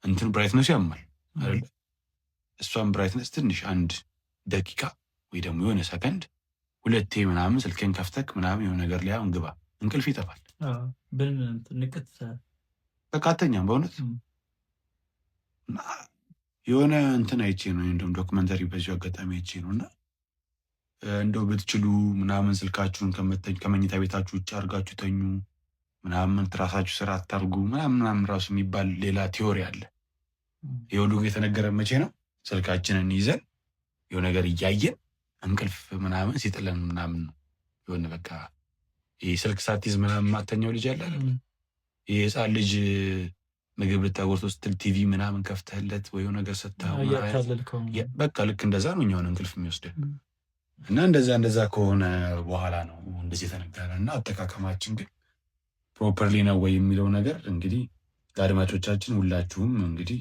እንትን ብራይትነሱ ያማል አይደል? እሷን ብራይትነስ ትንሽ 1 ደቂቃ ወይ ደግሞ የሆነ ሰከንድ 2 ምናምን ስልክን ከፍተክ ምናምን የሆነ ነገር ላይ አሁን ግባ እንቅልፍ ይጠፋል። በቃ አተኛም በእውነት እና የሆነ እንትን አይቼ ነው እንደውም ዶክመንተሪ በዚሁ አጋጣሚ አይቼ ነው እና እንደው ብትችሉ ምናምን ስልካችሁን ከመኝታ ቤታችሁ ውጭ አድርጋችሁ ተኙ ምናምን ትራሳችሁ ስራ አታርጉ ምናምን ራሱ የሚባል ሌላ ቲዮሪ አለ። የሁሉ የተነገረ መቼ ነው? ስልካችንን ይዘን የሆነ ነገር እያየን እንቅልፍ ምናምን ሲጥለን ምናምን ነው። የሆነ በቃ ይህ ስልክ ሳትይዝ ምናምን ማተኛው ልጅ አለ አይደል? ይህ ህፃን ልጅ ምግብ ልታጎርስ ስትል ቲቪ ምናምን ከፍተህለት ወይ ነገር ስታየው በቃ ልክ እንደዛ ነው እኛውን እንቅልፍ የሚወስደን እና እንደዛ ከሆነ በኋላ ነው እንደዚህ የተነገረ እና አጠቃቀማችን ግን ፕሮፐርሊ ነው ወይ የሚለው ነገር እንግዲህ ለአድማጮቻችን ሁላችሁም እንግዲህ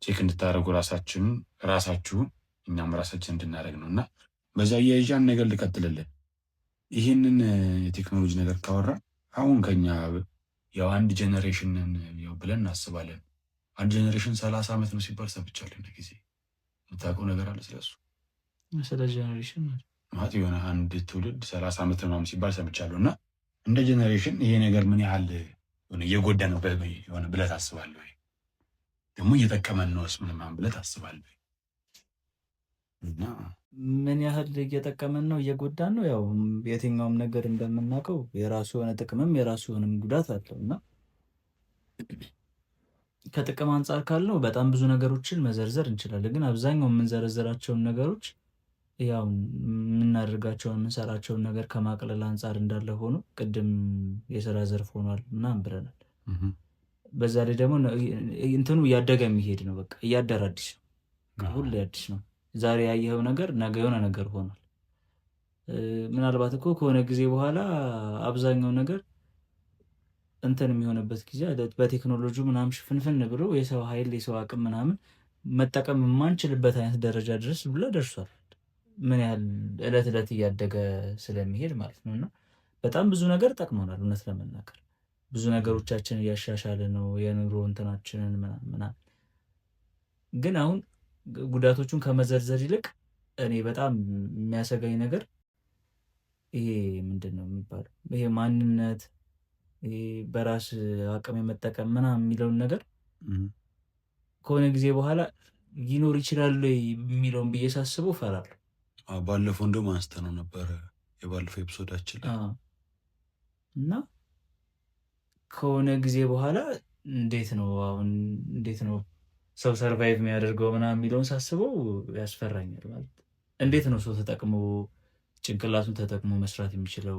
ቼክ እንድታደርጉ ራሳችሁን እኛም ራሳችን እንድናደርግ ነው እና በዛ የዣን ነገር ልቀጥልልን። ይህንን የቴክኖሎጂ ነገር ካወራ አሁን ከኛ ያው አንድ ጀኔሬሽንን ብለን እናስባለን። አንድ ጀኔሬሽን 30 ዓመት ነው ሲባል ሰምቻለሁ። ጊዜ የምታውቀው ነገር አለ ስለሱ? ስለ ጀኔሬሽን ማለት የሆነ አንድ ትውልድ 30 ዓመት ምናምን ሲባል ሰምቻለሁ እና እንደ ጀኔሬሽን ይሄ ነገር ምን ያህል እየጎዳ ነው የሆነ ብለህ ታስባለህ? ደግሞ እየጠቀመን ነውስ ምናምን ብለህ ታስባለህ? እና ምን ያህል እየጠቀመን ነው እየጎዳን ነው? ያው የትኛውም ነገር እንደምናውቀው የራሱ የሆነ ጥቅምም የራሱ የሆነም ጉዳት አለው እና ከጥቅም አንጻር ካልነው በጣም ብዙ ነገሮችን መዘርዘር እንችላለን። ግን አብዛኛው የምንዘረዘራቸውን ነገሮች ያው የምናደርጋቸውን የምንሰራቸውን ነገር ከማቅለል አንጻር እንዳለ ሆኖ ቅድም የስራ ዘርፍ ሆኗል ምናምን ብለናል። በዛ ላይ ደግሞ እንትኑ እያደገ የሚሄድ ነው። በቃ እያደረ አዲስ ነው፣ ሁሌ አዲስ ነው። ዛሬ ያየኸው ነገር ነገ የሆነ ነገር ሆኗል። ምናልባት እኮ ከሆነ ጊዜ በኋላ አብዛኛው ነገር እንትን የሚሆንበት ጊዜ በቴክኖሎጂ ምናምን ሽፍንፍን ብሎ የሰው ኃይል የሰው አቅም ምናምን መጠቀም የማንችልበት አይነት ደረጃ ድረስ ብሎ ደርሷል። ምን ያህል እለት እለት እያደገ ስለሚሄድ ማለት ነው። እና በጣም ብዙ ነገር ጠቅሞናል። እውነት ለመናገር ብዙ ነገሮቻችን እያሻሻለ ነው፣ የኑሮ እንትናችንን ምናምን። ግን አሁን ጉዳቶቹን ከመዘርዘር ይልቅ እኔ በጣም የሚያሰጋኝ ነገር ይሄ ምንድን ነው የሚባለው፣ ይሄ ማንነት፣ ይሄ በራስ አቅም የመጠቀም ምናምን የሚለውን ነገር ከሆነ ጊዜ በኋላ ሊኖር ይችላል የሚለውን ብዬ ሳስበው እፈራለሁ። ባለፈው እንደውም አንስተነው ነበረ የባለፈው ኤፒሶዳችን ላይ እና ከሆነ ጊዜ በኋላ እንዴት ነው ሰው ሰርቫይቭ የሚያደርገው ምናምን የሚለውን ሳስበው ያስፈራኛል። ማለት እንዴት ነው ሰው ተጠቅሞ ጭንቅላቱን ተጠቅሞ መስራት የሚችለው?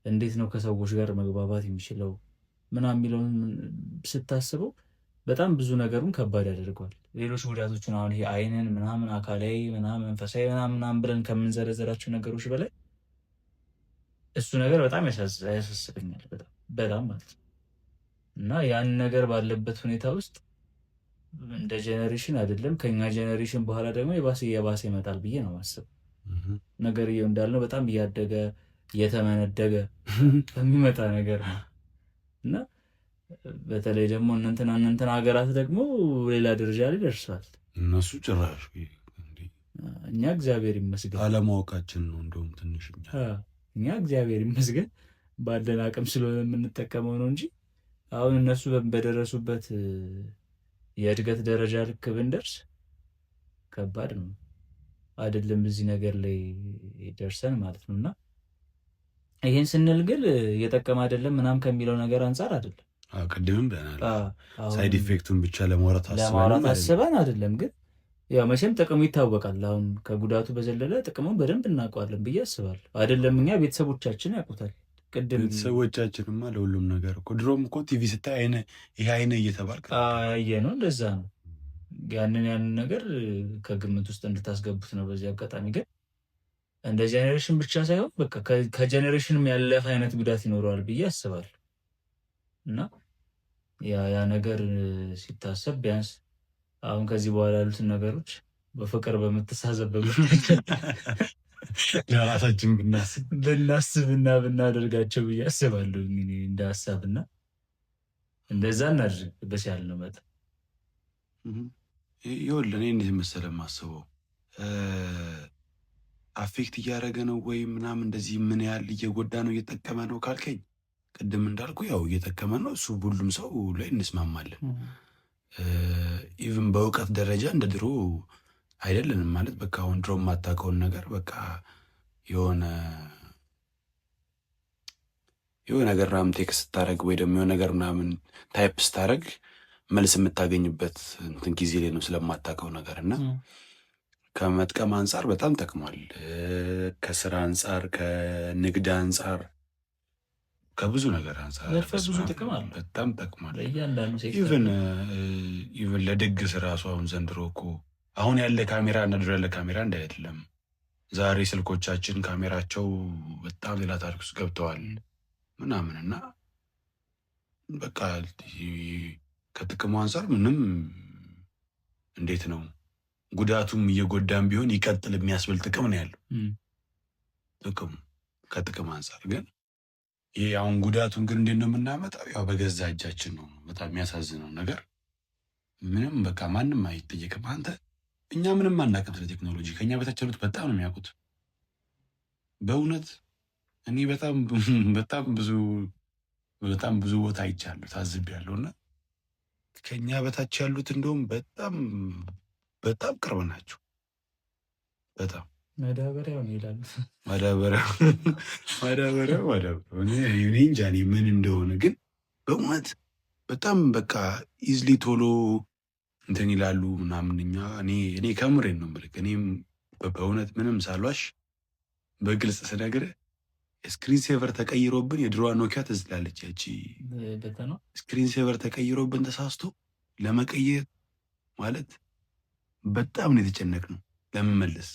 እንዴት ነው ከሰዎች ጋር መግባባት የሚችለው ምናምን የሚለውን ስታስበው በጣም ብዙ ነገሩን ከባድ ያደርገዋል። ሌሎች ጉዳቶችን አሁን ይሄ አይንን ምናምን አካላዊ ምናምን መንፈሳዊ ምናምን ብለን ከምንዘረዘራቸው ነገሮች በላይ እሱ ነገር በጣም ያሳስበኛል። በጣም ማለት ነው። እና ያን ነገር ባለበት ሁኔታ ውስጥ እንደ ጀኔሬሽን አይደለም ከኛ ጀኔሬሽን በኋላ ደግሞ የባሰ ይመጣል ብዬ ነው ማስብ። ነገርየው እንዳልነው በጣም እያደገ እየተመነደገ የሚመጣ ነገር ነው እና በተለይ ደግሞ እንትን ሀገራት ደግሞ ሌላ ደረጃ ላይ ደርሷል። እነሱ ጭራሽ እኛ እግዚአብሔር ይመስገን አለማወቃችን ነው እንደውም ትንሽ እኛ እግዚአብሔር ይመስገን ባለን አቅም ስለሆነ የምንጠቀመው ነው እንጂ አሁን እነሱ በደረሱበት የእድገት ደረጃ ልክ ብንደርስ ከባድ ነው አይደለም እዚህ ነገር ላይ ደርሰን ማለት ነው። እና ይሄን ስንል ግን እየጠቀመ አይደለም ምናምን ከሚለው ነገር አንጻር አይደለም። ቅድምም ብለናል ሳይድ ኢፌክቱን ብቻ ለማውራት አስበን አይደለም። ግን ያው መቼም ጥቅሙ ይታወቃል። አሁን ከጉዳቱ በዘለለ ጥቅሙን በደንብ እናውቀዋለን ብዬ አስባለሁ። አይደለም እኛ ቤተሰቦቻችን ያውቁታል። ቅድም ቤተሰቦቻችንማ ለሁሉም ነገር እኮ ድሮም እኮ ቲቪ ስታይ ይሄ አይነ እየተባልክ ነው። እንደዛ ነው። ያንን ነገር ከግምት ውስጥ እንድታስገቡት ነው። በዚህ አጋጣሚ ግን እንደ ጄኔሬሽን ብቻ ሳይሆን በቃ ከጄኔሬሽንም ያለፈ አይነት ጉዳት ይኖረዋል ብዬ አስባለሁ። እና ያ ነገር ሲታሰብ ቢያንስ አሁን ከዚህ በኋላ ያሉትን ነገሮች በፍቅር በመተሳሰብ ለራሳችን ብናስብና ብናደርጋቸው ብዬ አስባለሁ። እንደ ሀሳብና እንደዛ እናድርግ በቻልነው መጠን። ይኸውልህ እኔ እንዴት መሰለህ የማስበው አፌክት እያደረገ ነው ወይ ምናምን እንደዚህ ምን ያህል እየጎዳ ነው እየጠቀመ ነው ካልከኝ ቅድም እንዳልኩ ያው እየጠቀመ ነው። እሱ ሁሉም ሰው ላይ እንስማማለን። ኢቭን በእውቀት ደረጃ እንደ ድሮ አይደለንም ማለት በቃ አሁን ድሮ የማታውቀውን ነገር በቃ የሆነ ነገር ምናምን ቴክስት ስታደረግ ወይ ደግሞ የሆነ ነገር ምናምን ታይፕ ስታደረግ መልስ የምታገኝበት እንትን ጊዜ ላይ ነው ስለማታውቀው ነገር እና ከመጥቀም አንጻር በጣም ጠቅሟል። ከስራ አንጻር፣ ከንግድ አንጻር፣ ከብዙ ነገር አንጻር ብዙ ጥቅም አለ። በጣም ጠቅሟል። ኢቨን ለድግስ ራሱ አሁን ዘንድሮ እኮ አሁን ያለ ካሜራ እና ድሮ ያለ ካሜራ እንደ አይደለም። ዛሬ ስልኮቻችን ካሜራቸው በጣም ሌላ ታሪክ ውስጥ ገብተዋል ምናምን እና በቃ ከጥቅሙ አንጻር ምንም እንዴት ነው ጉዳቱም እየጎዳም ቢሆን ይቀጥል የሚያስብል ጥቅም ነው ያለው። ጥቅሙ ከጥቅም አንጻር ግን ይህ አሁን ጉዳቱን ግን እንዴት ነው የምናመጣው? ያው በገዛ እጃችን ነው። በጣም የሚያሳዝነው ነገር ምንም በቃ ማንም አይጠየቅም። አንተ እኛ ምንም አናውቅም ስለ ቴክኖሎጂ። ከኛ በታች ያሉት በጣም ነው የሚያውቁት። በእውነት እኔ በጣም ብዙ ቦታ አይቻለሁ ታዝቤያለሁ። እና ከኛ በታች ያሉት እንደውም በጣም ቅርብ ናቸው። በጣም ማዳበሪያው ነው ይላሉ። ማዳበሪያው እኔ እንጃ እኔ ምን እንደሆነ ግን በእውነት በጣም በቃ ኢዝሊ ቶሎ እንትን ይላሉ ምናምን። እኔ ከምሬን ነው የምልህ። እኔም በእውነት ምንም ሳሏሽ በግልጽ ስነግርህ ስክሪን ሴቨር ተቀይሮብን የድሮዋ ኖኪያ ትዝላለች። ያቺ ስክሪን ሴቨር ተቀይሮብን ተሳስቶ ለመቀየር ማለት በጣም ነው የተጨነቅነው ለመመለስ።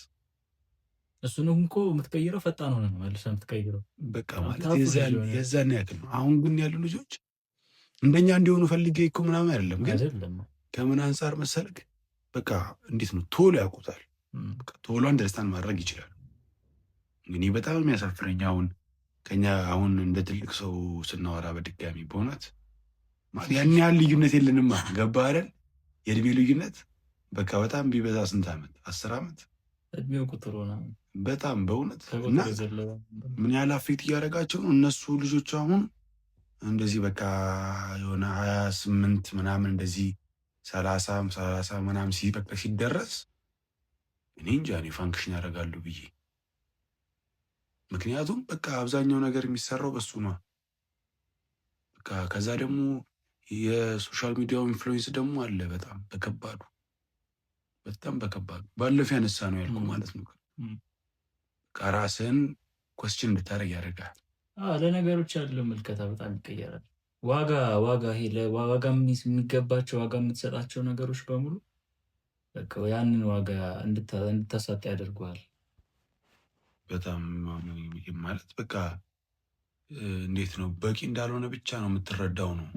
እሱንም እኮ የምትቀይረው ፈጣን ሆነ ነው መልሰህ የምትቀይረው በቃ ማለት የዛን ያክል ነው። አሁን ግን ያሉ ልጆች እንደኛ እንዲሆኑ ፈልጌ እኮ ምናምን አይደለም። ግን ከምን አንጻር መሰለክ በቃ እንዴት ነው ቶሎ ያውቁታል። ቶሎ አንደርስታንድ ማድረግ ይችላሉ። እንግዲህ በጣም የሚያሳፍረኝ አሁን እንደ ትልቅ ሰው ስናወራ በድጋሚ በእውነት ያን ያህል ልዩነት የለንማ። ገባህ አይደል? የእድሜ ልዩነት በቃ በጣም ቢበዛ ስንት ዓመት? 10 ዓመት እድሜው ቁጥሩ ነው በጣም በእውነት እና ምን ያህል አፌክት እያደረጋቸው ነው እነሱ ልጆች አሁን እንደዚህ በቃ የሆነ 28 ምናምን እንደዚህ 30 ምናምን ሲደረስ እኔ እንጃ እኔ ፋንክሽን ያደርጋሉ ብዬ። ምክንያቱም በቃ አብዛኛው ነገር የሚሰራው በሱ ነው። በቃ ከዛ ደግሞ የሶሻል ሚዲያው ኢንፍሉዌንስ ደግሞ አለ በጣም በከባዱ ባለፈው ያነሳ ነው ያልኩ ማለት ነው። ራስህን ኮስችን እንድታደርግ ያደርጋል። ለነገሮች ያለው ምልከታ በጣም ይቀየራል። ዋጋ ይሄ ለዋጋ የሚገባቸው ዋጋ የምትሰጣቸው ነገሮች በሙሉ በቃ ያንን ዋጋ እንድታሳጣ ያደርገዋል። በጣም ማለት በቃ እንዴት ነው በቂ እንዳልሆነ ብቻ ነው የምትረዳው ነው።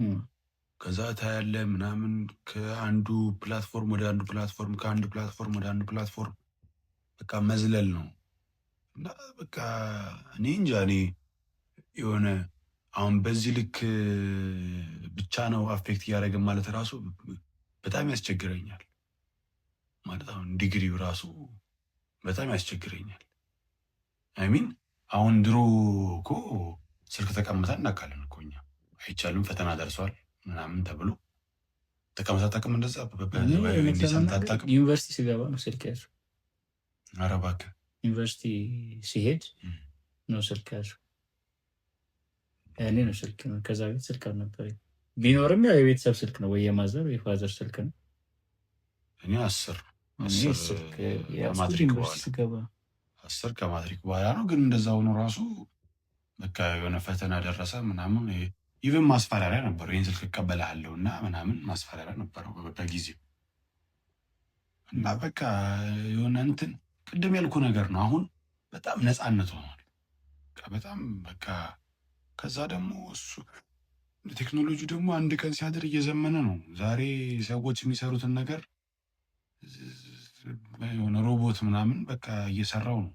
ከዛ ታያለ ምናምን ከአንዱ ፕላትፎርም ወደ አንዱ ፕላትፎርም ከአንዱ ፕላትፎርም ወደ አንዱ ፕላትፎርም በቃ መዝለል ነው እና በቃ እኔ እንጃ እኔ የሆነ አሁን በዚህ ልክ ብቻ ነው አፌክት እያደረገ ማለት ራሱ በጣም ያስቸግረኛል። ማለት አሁን ዲግሪው ራሱ በጣም ያስቸግረኛል። አይሚን አሁን ድሮ እኮ ስልክ ተቀምጠን እናውቃለን እኮ እኛ አይቻልም ፈተና ደርሷል ምናምን ተብሎ ተቀምጠ ጠቅም እንደዛ ዩኒቨርሲቲ ሲገባ ነው ስልክ ያዙ። ኧረ እባክህ ዩኒቨርሲቲ ሲሄድ ነው ስልክ ያዙ። እኔ ነው ስልክ ነው። ከዛ ቤት ስልክ አልነበረኝ። ቢኖርም ያው የቤተሰብ ስልክ ነው ወይ የማዘር ወይ የፋዘር ስልክ ነው። እኔ 10 ከማትሪክ በኋላ ነው። ግን እንደዛ ሆኖ ራሱ በቃ የሆነ ፈተና ደረሰ ምናምን ኢቨን ማስፈራሪያ ነበረው። ይህን ስልክ እቀበልሃለሁ እና ምናምን ማስፈራሪያ ነበረው በጊዜው እና በቃ የሆነ እንትን ቅድም ያልኩ ነገር ነው። አሁን በጣም ነፃነት ሆኗል በጣም በቃ። ከዛ ደግሞ እሱ ቴክኖሎጂ ደግሞ አንድ ቀን ሲያድር እየዘመነ ነው። ዛሬ ሰዎች የሚሰሩትን ነገር የሆነ ሮቦት ምናምን በቃ እየሰራው ነው።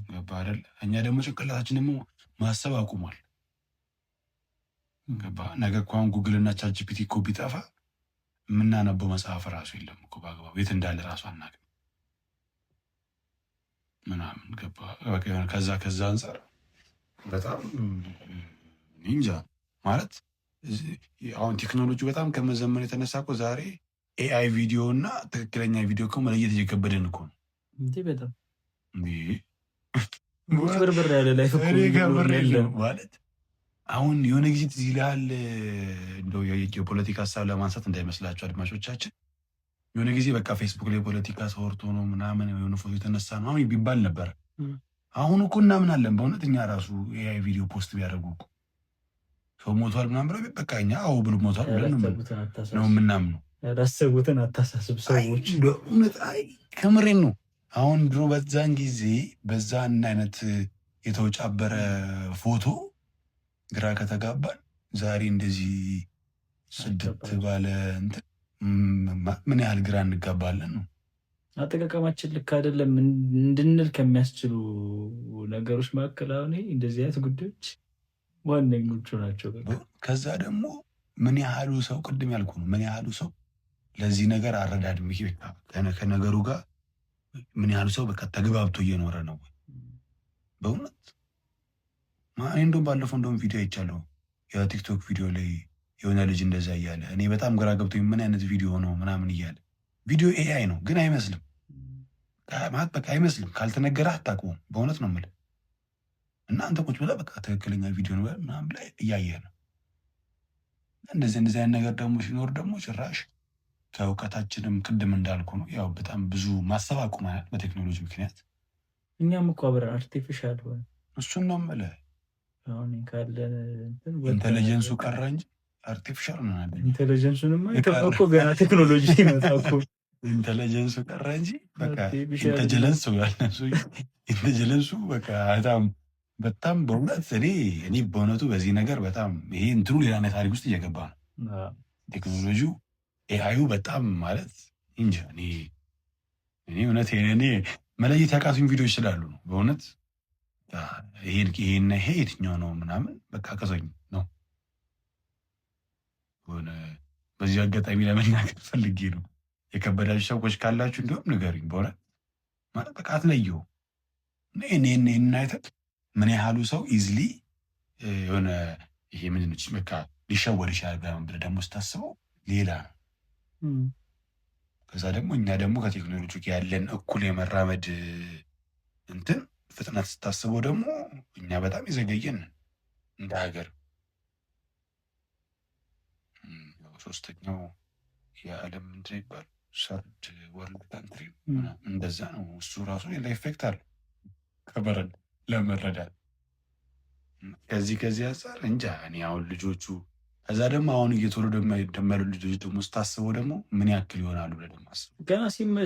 ገባ አይደል? እኛ ደግሞ ጭንቅላታችን ደግሞ ማሰብ አቁሟል። ገባ? ነገ እኮ አሁን ጉግል እና ቻት ጂፒቲ እኮ ቢጠፋ የምናነበው መጽሐፍ ራሱ የለም እኮ በአግባቡ የት እንዳለ ራሱ አናውቅም ምናምን ገባ። በቃ የሆነ ከዛ አንጻር በጣም እንጃ ማለት አሁን ቴክኖሎጂ በጣም ከመዘመን የተነሳ እኮ ዛሬ ኤአይ ቪዲዮ እና ትክክለኛ ቪዲዮ እኮ መለየት እየከበደን እኮ ነው። በጣም ብርብር ያለ ላይ ማለት አሁን የሆነ ጊዜ ትዝ ይልሃል፣ እንደው የፖለቲካ ሀሳብ ለማንሳት እንዳይመስላቸው አድማጮቻችን፣ የሆነ ጊዜ በቃ ፌስቡክ ላይ ፖለቲካ ሰወርቶ ነው ምናምን የሆነ ፎቶ የተነሳ ነው ቢባል ነበረ። አሁን እኮ እናምናለን በእውነት እኛ ራሱ ኤአይ ቪዲዮ ፖስት ቢያደርጉ እኮ ሰው ሞቷል ምናምን ብለው በቃ እኛ ብሎ ሞቷል ብለን ነው የምናምነው። ያላሰቡትን አታሳስብ ሰዎች በእውነት ከምሬን ነው። አሁን ድሮ በዛን ጊዜ በዛን አይነት የተወጫበረ ፎቶ ግራ ከተጋባን ዛሬ እንደዚህ ስድት ባለ እንትን ምን ያህል ግራ እንጋባለን ነው። አጠቃቀማችን ልክ አይደለም እንድንል ከሚያስችሉ ነገሮች መካከል አሁን እንደዚህ አይነት ጉዳዮች ዋነኞቹ ናቸው። ከዛ ደግሞ ምን ያህሉ ሰው ቅድም ያልኩ ነው ምን ያህሉ ሰው ለዚህ ነገር አረዳድ ከነገሩ ጋር ምን ያህሉ ሰው በቃ ተግባብቶ እየኖረ ነው በእውነት። እንደውም ባለፈው እንደውም ቪዲዮ አይቻለሁ የቲክቶክ ቪዲዮ ላይ የሆነ ልጅ እንደዛ እያለ እኔ በጣም ግራ ገብቶኝ ምን አይነት ቪዲዮ ነው ምናምን እያለ ቪዲዮ ኤአይ ነው ግን አይመስልም ማለት በቃ አይመስልም። ካልተነገረ አታውቀውም በእውነት ነው የምልህ። እና አንተ ቁጭ ብለህ በቃ ትክክለኛ ቪዲዮ ነው ምናምን ላይ እያየህ ነው። እንደዚህ አይነት ነገር ደግሞ ሲኖር ደግሞ ጭራሽ ከእውቀታችንም ቅድም እንዳልኩ ነው ያው በጣም ብዙ ማሰብ አቁመናል በቴክኖሎጂ ምክንያት። እኛም እኮ አብረን አርቲፊሻል ሆነ። እሱን ነው የምልህ። አሁን ካለን ኢንተለጀንሱ ቀረ እንጂ አርቲፊሻል ነው አይደል? ኢንተለጀንሱንማ እኮ ገና ቴክኖሎጂ ይመጣው እኮ ኢንተለጀንሱ ቀረ እንጂ በቃ ኢንተለጀንሱ በቃ በጣም በእውነት እኔ በእውነቱ በዚህ ነገር በጣም ይሄ እንትኑ ሌላ አይነት ታሪክ ውስጥ እየገባ ነው ቴክኖሎጂው ኤአዩ በጣም ማለት እንጃ። እኔ እውነት እኔ መለየት ያቃቱኝ ቪዲዮዎች ስላሉ ነው በእውነት ይሄና ይሄ የትኛው ነው ምናምን በቃ ቀዞኝ ነው። ሆነ በዚህ አጋጣሚ ለመናገር ፈልጌ ነው። የከበዳችሁ ሰዎች ካላችሁ እንዲሁም ንገሩኝ በእውነት ማለት በቃ አትለየው። ይሄን አይተህ ምን ያህሉ ሰው ኢዝሊ የሆነ ይሄ ምንድን ነው በቃ ሊሸወድ ይችላል ብለህ ደግሞ ስታስበው ሌላ ነው። ከዛ ደግሞ እኛ ደግሞ ከቴክኖሎጂ ጋር ያለን እኩል የመራመድ እንትን ፍጥነት ስታስበው ደግሞ እኛ በጣም የዘገየን እንደ ሀገር። ሶስተኛው የዓለም ምንድን ይባል ሰርድ ወርልድ ካንትሪ እንደዛ ነው። እሱ ራሱ ሌላ ኢፌክት አለ ከበረድ ለመረዳት ከዚህ አንጻር እንጃ እኔ አሁን ልጆቹ ከዛ ደግሞ አሁን እየተወለዱ ደመሉ ልጆች ደግሞ ስታስበው ደግሞ ምን ያክል ይሆናሉ ብለህ ደግሞ አስበው። ገና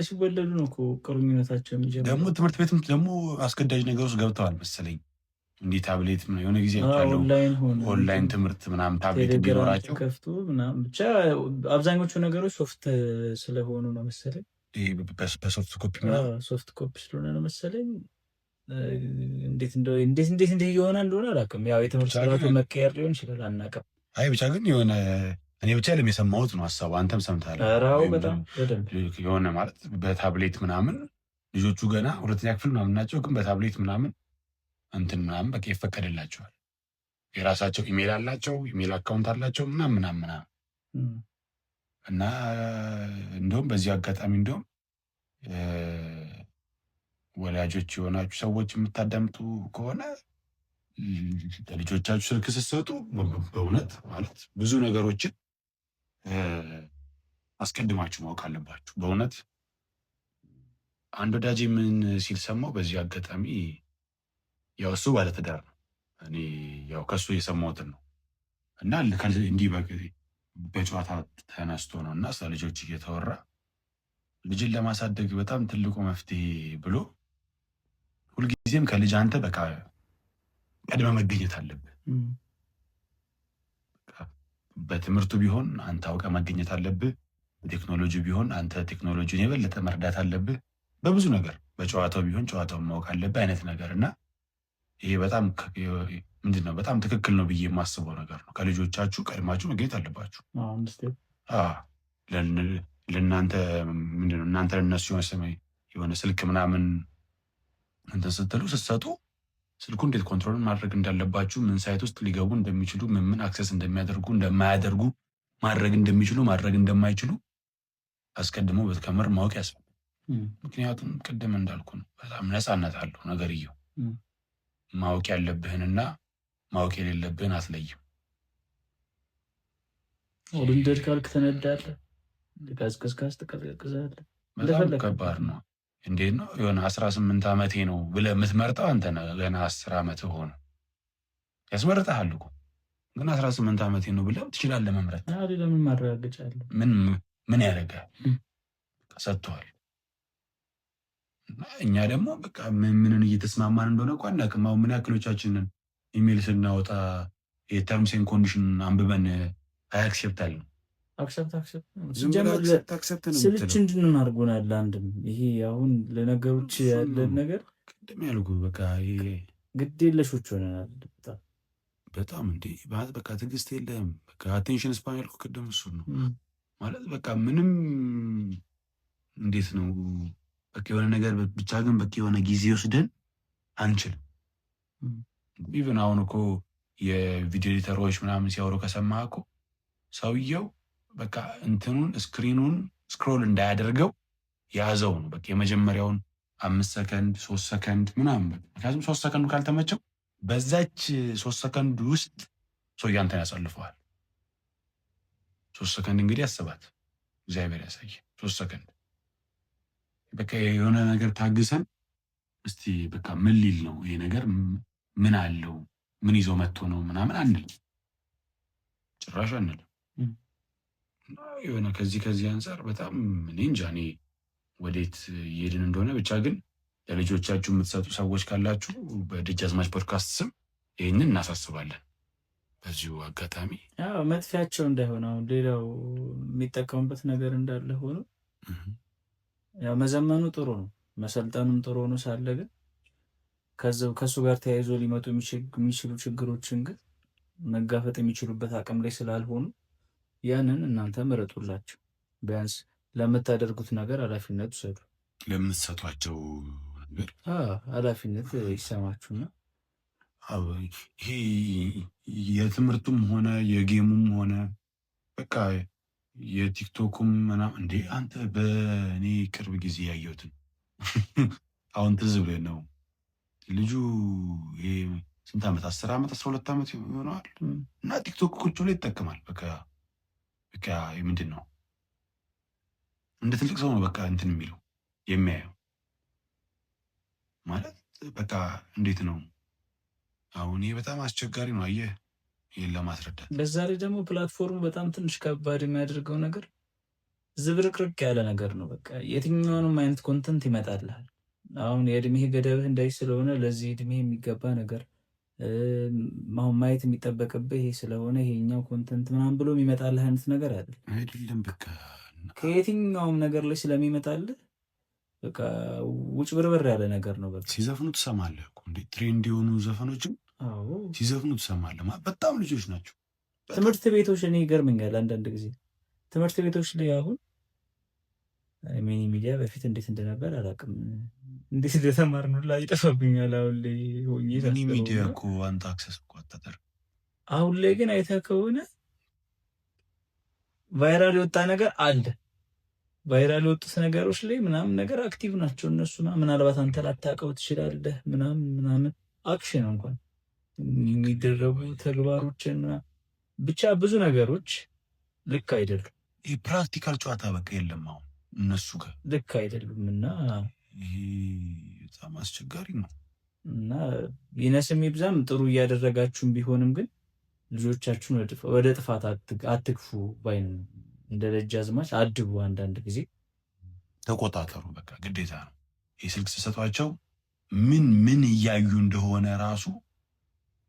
ሲወለዱ ነው እኮ ቁርኝነታቸው የሚጀምረው። ደግሞ ትምህርት ቤትም ደግሞ አስገዳጅ ነገር ውስጥ ገብተዋል መሰለኝ። እንዲህ ታብሌት የሆነ ጊዜ ኦንላይን ትምህርት ምናምን ታብሌት ቢኖራቸው ከፍቶ ምናምን ብቻ አብዛኞቹ ነገሮች ሶፍት ስለሆኑ ነው መሰለኝ። በሶፍት ኮፒ ሶፍት ኮፒ ስለሆነ ነው መሰለኝ። እንዴት እየሆነ እንደሆነ አላውቅም። ያው የትምህርት ስርዓቱ መቀየር ሊሆን ይችላል አናውቅም። አይ ብቻ ግን የሆነ እኔ ብቻ የሰማሁት ነው ሀሳቡ። አንተም ሰምተሃል? የሆነ ማለት በታብሌት ምናምን ልጆቹ ገና ሁለተኛ ክፍል ምናምን ናቸው፣ ግን በታብሌት ምናምን እንትን ምናምን በቃ ይፈቀድላቸዋል። የራሳቸው ኢሜል አላቸው፣ ኢሜል አካውንት አላቸው ምናምን እና እንደውም በዚህ አጋጣሚ እንደውም ወላጆች የሆናችሁ ሰዎች የምታዳምጡ ከሆነ ለልጆቻችሁ ስልክ ስትሰጡ በእውነት ማለት ብዙ ነገሮችን አስቀድማችሁ ማወቅ አለባችሁ። በእውነት አንድ ወዳጄ ምን ሲል ሰማው በዚህ አጋጣሚ፣ ያው እሱ ባለትዳር ነው፣ እኔ ያው ከሱ የሰማሁትን ነው እና እንዲህ በጨዋታ ተነስቶ ነው እና ስለ ልጆች እየተወራ ልጅን ለማሳደግ በጣም ትልቁ መፍትሄ ብሎ ሁልጊዜም ከልጅ አንተ በቃ ቀድመ መገኘት አለብህ። በትምህርቱ ቢሆን አንተ አውቀ መገኘት አለብህ። በቴክኖሎጂ ቢሆን አንተ ቴክኖሎጂን የበለጠ መርዳት አለብህ። በብዙ ነገር በጨዋታው ቢሆን ጨዋታውን ማወቅ አለብህ አይነት ነገር እና ይሄ በጣም ምንድን ነው በጣም ትክክል ነው ብዬ የማስበው ነገር ነው። ከልጆቻችሁ ቀድማችሁ መገኘት አለባችሁ። ለእናንተ ምንድነው እናንተ ለእነሱ የሆነ ስልክ ምናምን እንትን ስትሉ ስትሰጡ ስልኩ እንዴት ኮንትሮል ማድረግ እንዳለባችሁ፣ ምን ሳይት ውስጥ ሊገቡ እንደሚችሉ፣ ምን አክሰስ እንደሚያደርጉ እንደማያደርጉ፣ ማድረግ እንደሚችሉ ማድረግ እንደማይችሉ አስቀድሞ በትከምር ማወቅ ያስፈልጋል። ምክንያቱም ቅድም እንዳልኩ ነው፣ በጣም ነፃነት አለው ነገርየው። ማወቅ ያለብህንና ማወቅ የሌለብህን አትለይም። ወንጀል ካልክ ትነዳለህ፣ ቀዝቀዝ ትቀዘቅዛለህ። በጣም ከባድ ነው። እንዴት ነው የሆነ 18 ዓመቴ ነው ብለህ የምትመርጠው አንተ ነህ። ገና 10 ዓመት ሆነ ያስመርጠሃል እኮ ግን 18 ዓመቴ ነው ብለህ ትችላለህ መምረጥ። ለምን ማረጋገጫ አለ? ምን ያደርጋል? ሰጥቷል። እኛ ደግሞ በቃ ምንን እየተስማማን እንደሆነ እኮ አናውቅም። አሁን ምን ያክሎቻችንን ኢሜል ስናወጣ የተርምስ ኤንድ ኮንዲሽን አንብበን አክሴፕት አለን። ስልች እንድንን አድርጎናል። አንድም ይሄ አሁን ለነገሮች ያለን ነገር ቅድም ያልኩህ በቃ ግድ የለሾች ሆነናል። በጣም እንዴ በቃ ትዕግስት የለም። በቃ አቴንሽን ስፓን ያልኩህ ቅድም እሱ ነው ማለት በቃ ምንም እንዴት ነው በቃ የሆነ ነገር ብቻ ግን በቃ የሆነ ጊዜ ወስደን አንችልም። ኢቨን አሁን እኮ የቪዲዮ ኤዲተሮች ምናምን ሲያወሩ ከሰማህ እኮ ሰውየው በቃ እንትኑን ስክሪኑን ስክሮል እንዳያደርገው ያዘው ነው በቃ የመጀመሪያውን 5 ሰከንድ 3 ሰከንድ ምናምን። ምክንያቱም 3 ሰከንዱ ካልተመቸው በዛች 3 ሰከንድ ውስጥ ሰውዬ አንተን ያሳልፈዋል። 3 ሰከንድ እንግዲህ አስባት፣ እግዚአብሔር ያሳይ። 3 ሰከንድ በቃ የሆነ ነገር ታግሰን እስቲ በቃ ምን ሊል ነው ይሄ ነገር፣ ምን አለው፣ ምን ይዞ መጥቶ ነው ምናምን አንል፣ ጭራሽ አንል። የሆነ ከዚህ አንጻር በጣም እኔ እንጃ እኔ ወዴት እየሄድን እንደሆነ ብቻ። ግን ለልጆቻችሁ የምትሰጡ ሰዎች ካላችሁ በደጃዝማች ፖድካስት ስም ይህንን እናሳስባለን። በዚሁ አጋጣሚ መጥፊያቸው እንዳይሆን አሁን ሌላው የሚጠቀሙበት ነገር እንዳለ ሆኖ ያው መዘመኑ ጥሩ ነው፣ መሰልጠኑም ጥሩ ነው ሳለ ግን ከሱ ጋር ተያይዞ ሊመጡ የሚችሉ ችግሮችን ግን መጋፈጥ የሚችሉበት አቅም ላይ ስላልሆኑ ያንን እናንተ ምረጡላቸው። ቢያንስ ለምታደርጉት ነገር ኃላፊነት ውሰዱ። ለምትሰጧቸው ነገር ኃላፊነት ይሰማችሁና ይሄ የትምህርቱም ሆነ የጌሙም ሆነ በቃ የቲክቶኩም ምናምን እንዴ አንተ በእኔ ቅርብ ጊዜ ያየሁትን አሁን ትዝ ብሎኝ ነው። ልጁ ይሄ ስንት ዓመት 10 ዓመት 12 ዓመት ይሆነዋል እና ቲክቶክ ቁጭ ብሎ ይጠቀማል። በቃ ምንድን ነው እንደ ትልቅ ሰው ነው በቃ እንትን የሚለው የሚያየው ማለት በቃ እንዴት ነው አሁን ይሄ በጣም አስቸጋሪ ነው። አየህ ይሄን ለማስረዳት በዛ ላይ ደግሞ ፕላትፎርሙ በጣም ትንሽ ከባድ የሚያደርገው ነገር ዝብርቅርቅ ያለ ነገር ነው። በቃ የትኛውንም አይነት ኮንተንት ይመጣልሃል። አሁን የእድሜ ገደብህ እንደዚህ ስለሆነ ለዚህ እድሜ የሚገባ ነገር አሁን ማየት የሚጠበቅብህ ይሄ ስለሆነ ይሄኛው ኮንተንት ምናምን ብሎ የሚመጣልህ አይነት ነገር አይደለም። በቃ ከየትኛውም ነገር ላይ ስለሚመጣልህ በቃ ውጭ ብርብር ያለ ነገር ነው። በቃ ሲዘፍኑ ትሰማለህ እኮ እንዴ ትሬንድ የሆኑ ዘፈኖችም ሲዘፍኑ ትሰማለህ። በጣም ልጆች ናቸው። ትምህርት ቤቶች እኔ ይገርመኛል አንዳንድ ጊዜ ትምህርት ቤቶች ላይ አሁን ሚኒ ሚዲያ በፊት እንዴት እንደነበር አላውቅም። እንዴት እንደተማርነው ላይ ይጠፋብኛል። አሁን ላይ ሆኜ ሚኒ ሚዲያ እኮ አንተ አክሰስ እኮ አታደርግ። አሁን ላይ ግን አይተህ ከሆነ ቫይራል የወጣ ነገር አለ። ቫይራል የወጡት ነገሮች ላይ ምናምን ነገር አክቲቭ ናቸው እነሱ። ምናልባት አንተ ላታውቀው ትችላለህ ምናምን አክሽን እንኳን የሚደረጉ ተግባሮችን ብቻ ብዙ ነገሮች ልክ አይደሉም። ይህ ፕራክቲካል ጨዋታ በቃ የለም አሁን እነሱ ጋር ልክ አይደሉም እና ይሄ በጣም አስቸጋሪ ነው እና ይነስም ይብዛም ጥሩ እያደረጋችሁም ቢሆንም ግን ልጆቻችሁን ወደ ጥፋት አትግፉ ባይ ነው። እንደ ደጃዝማች አድቡ። አንዳንድ ጊዜ ተቆጣጠሩ። በቃ ግዴታ ነው። የስልክ ስትሰጧቸው ምን እያዩ እንደሆነ ራሱ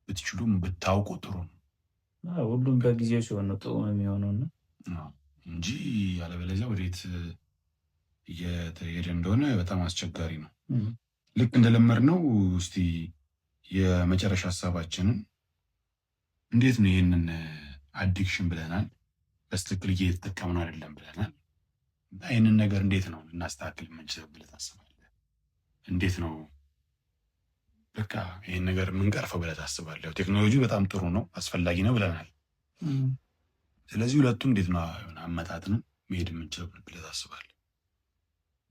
ብትችሉም ብታውቁ ጥሩ ነው። ሁሉም በጊዜው ሲሆን ነው ጥሩ የሚሆነውና እንጂ ያለበለዚያ ወዴት እየተሄደ እንደሆነ በጣም አስቸጋሪ ነው። ልክ እንደለመድነው እስቲ የመጨረሻ ሀሳባችንን እንዴት ነው ይህንን አዲክሽን ብለናል፣ በስትክክል እየተጠቀምን አይደለም ብለናል። ይህንን ነገር እንዴት ነው ልናስተካክል የምንችለው ብለህ ታስባለህ? እንዴት ነው በቃ ይህን ነገር የምንቀርፈው ብለህ ታስባለህ? ቴክኖሎጂ በጣም ጥሩ ነው፣ አስፈላጊ ነው ብለናል። ስለዚህ ሁለቱም እንዴት ነው አመጣጥንም መሄድ የምንችለው ብለህ ታስባለህ?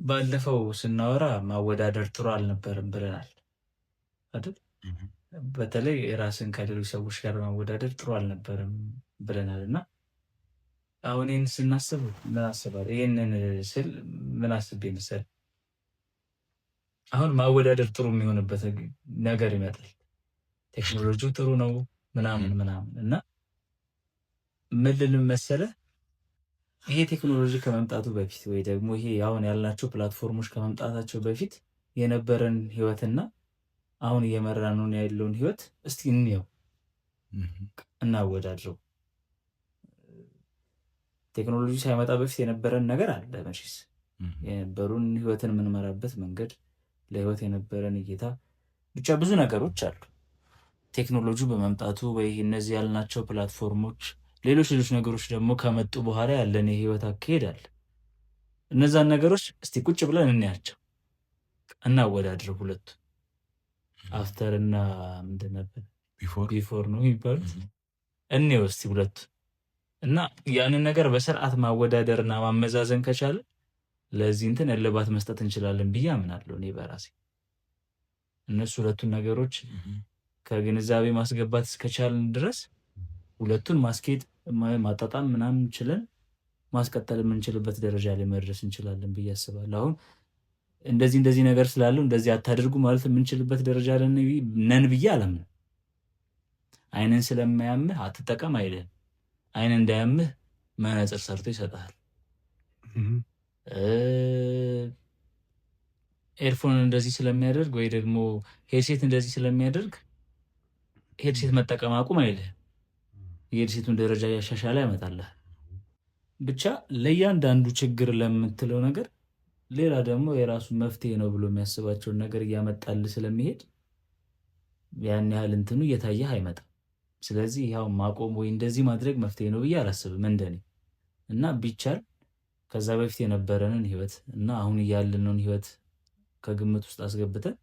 ባለፈው ስናወራ ማወዳደር ጥሩ አልነበረም ብለናል አይደል? በተለይ ራስን ከሌሎች ሰዎች ጋር ማወዳደር ጥሩ አልነበረም ብለናል። እና አሁን ይህን ስናስብ ምን አስባለሁ? ይህንን ስል ምን አስቤ መሰለህ? አሁን ማወዳደር ጥሩ የሚሆንበት ነገር ይመጣል። ቴክኖሎጂው ጥሩ ነው ምናምን ምናምን እና ምን ልል መሰለህ፣ ይሄ ቴክኖሎጂ ከመምጣቱ በፊት ወይ ደግሞ ይሄ አሁን ያልናቸው ፕላትፎርሞች ከመምጣታቸው በፊት የነበረን ህይወትና አሁን እየመራን ያለውን ህይወት እስቲ እንየው፣ እናወዳድረው። ቴክኖሎጂ ሳይመጣ በፊት የነበረን ነገር አለ መቼስ፣ የነበሩን ህይወትን የምንመራበት መንገድ፣ ለህይወት የነበረን እይታ፣ ብቻ ብዙ ነገሮች አሉ። ቴክኖሎጂ በመምጣቱ ወይ እነዚህ ያልናቸው ፕላትፎርሞች፣ ሌሎች ነገሮች ደግሞ ከመጡ በኋላ ያለን የህይወት አካሄድ አለ። እነዛን ነገሮች እስቲ ቁጭ ብለን እናያቸው፣ እናወዳድረው። ሁለቱ አፍተር እና ምንድን ነበር ቢፎር ነው የሚባሉት። እንየው እስቲ ሁለቱ እና ያንን ነገር በስርዓት ማወዳደርና ማመዛዘን ከቻለ ለዚህ እንትን እልባት መስጠት እንችላለን ብዬ አምናለሁ እኔ በራሴ። እነሱ ሁለቱን ነገሮች ከግንዛቤ ማስገባት እስከቻልን ድረስ ሁለቱን ማስኬድ ማጣጣም ምናምን ችለን ማስቀጠል የምንችልበት ደረጃ ላይ መድረስ እንችላለን ብዬ አስባለሁ። አሁን እንደዚህ ነገር ስላለው እንደዚህ አታድርጉ ማለት የምንችልበት ደረጃ ነን ብዬ አላምንም። አይንን ስለማያምህ አትጠቀም አይልህም። አይን እንዳያምህ መነጽር ሰርቶ ይሰጣል። ኤርፎን እንደዚህ ስለሚያደርግ ወይ ደግሞ ሄድሴት እንደዚህ ስለሚያደርግ ሄድሴት መጠቀም አቁም አይልህም። የሄድሴቱን ደረጃ ያሻሻለ ያመጣልህ። ብቻ ለእያንዳንዱ ችግር ለምትለው ነገር ሌላ ደግሞ የራሱ መፍትሄ ነው ብሎ የሚያስባቸውን ነገር እያመጣልህ ስለሚሄድ ያን ያህል እንትኑ እየታየህ አይመጣም። ስለዚህ ያው ማቆም ወይ እንደዚህ ማድረግ መፍትሄ ነው ብዬ አላስብም እንደኔ። እና ቢቻል ከዛ በፊት የነበረንን ህይወት እና አሁን እያለነውን ህይወት ከግምት ውስጥ አስገብተን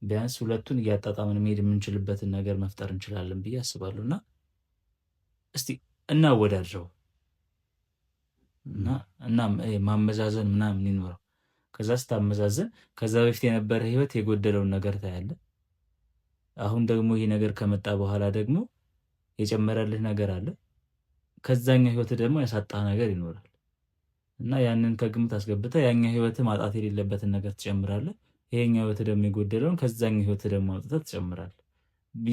ቢያንስ ሁለቱን እያጣጣምን መሄድ የምንችልበትን ነገር መፍጠር እንችላለን ብዬ አስባለሁ። እና እስቲ እናወዳድረው እና ማመዛዘን ምናምን ይኖረው። ከዛ ስታመዛዘን ከዛ በፊት የነበረ ህይወት የጎደለውን ነገር ታያለ። አሁን ደግሞ ይሄ ነገር ከመጣ በኋላ ደግሞ የጨመረልህ ነገር አለ። ከዛኛው ህይወት ደግሞ ያሳጣህ ነገር ይኖራል እና ያንን ከግምት አስገብተህ ያኛው ህይወት ማጣት የሌለበትን ነገር ትጨምራለህ። ይሄኛው ህይወት ደግሞ የጎደለውን ከዛኛው ህይወት ደግሞ አውጥተህ ትጨምራለህ።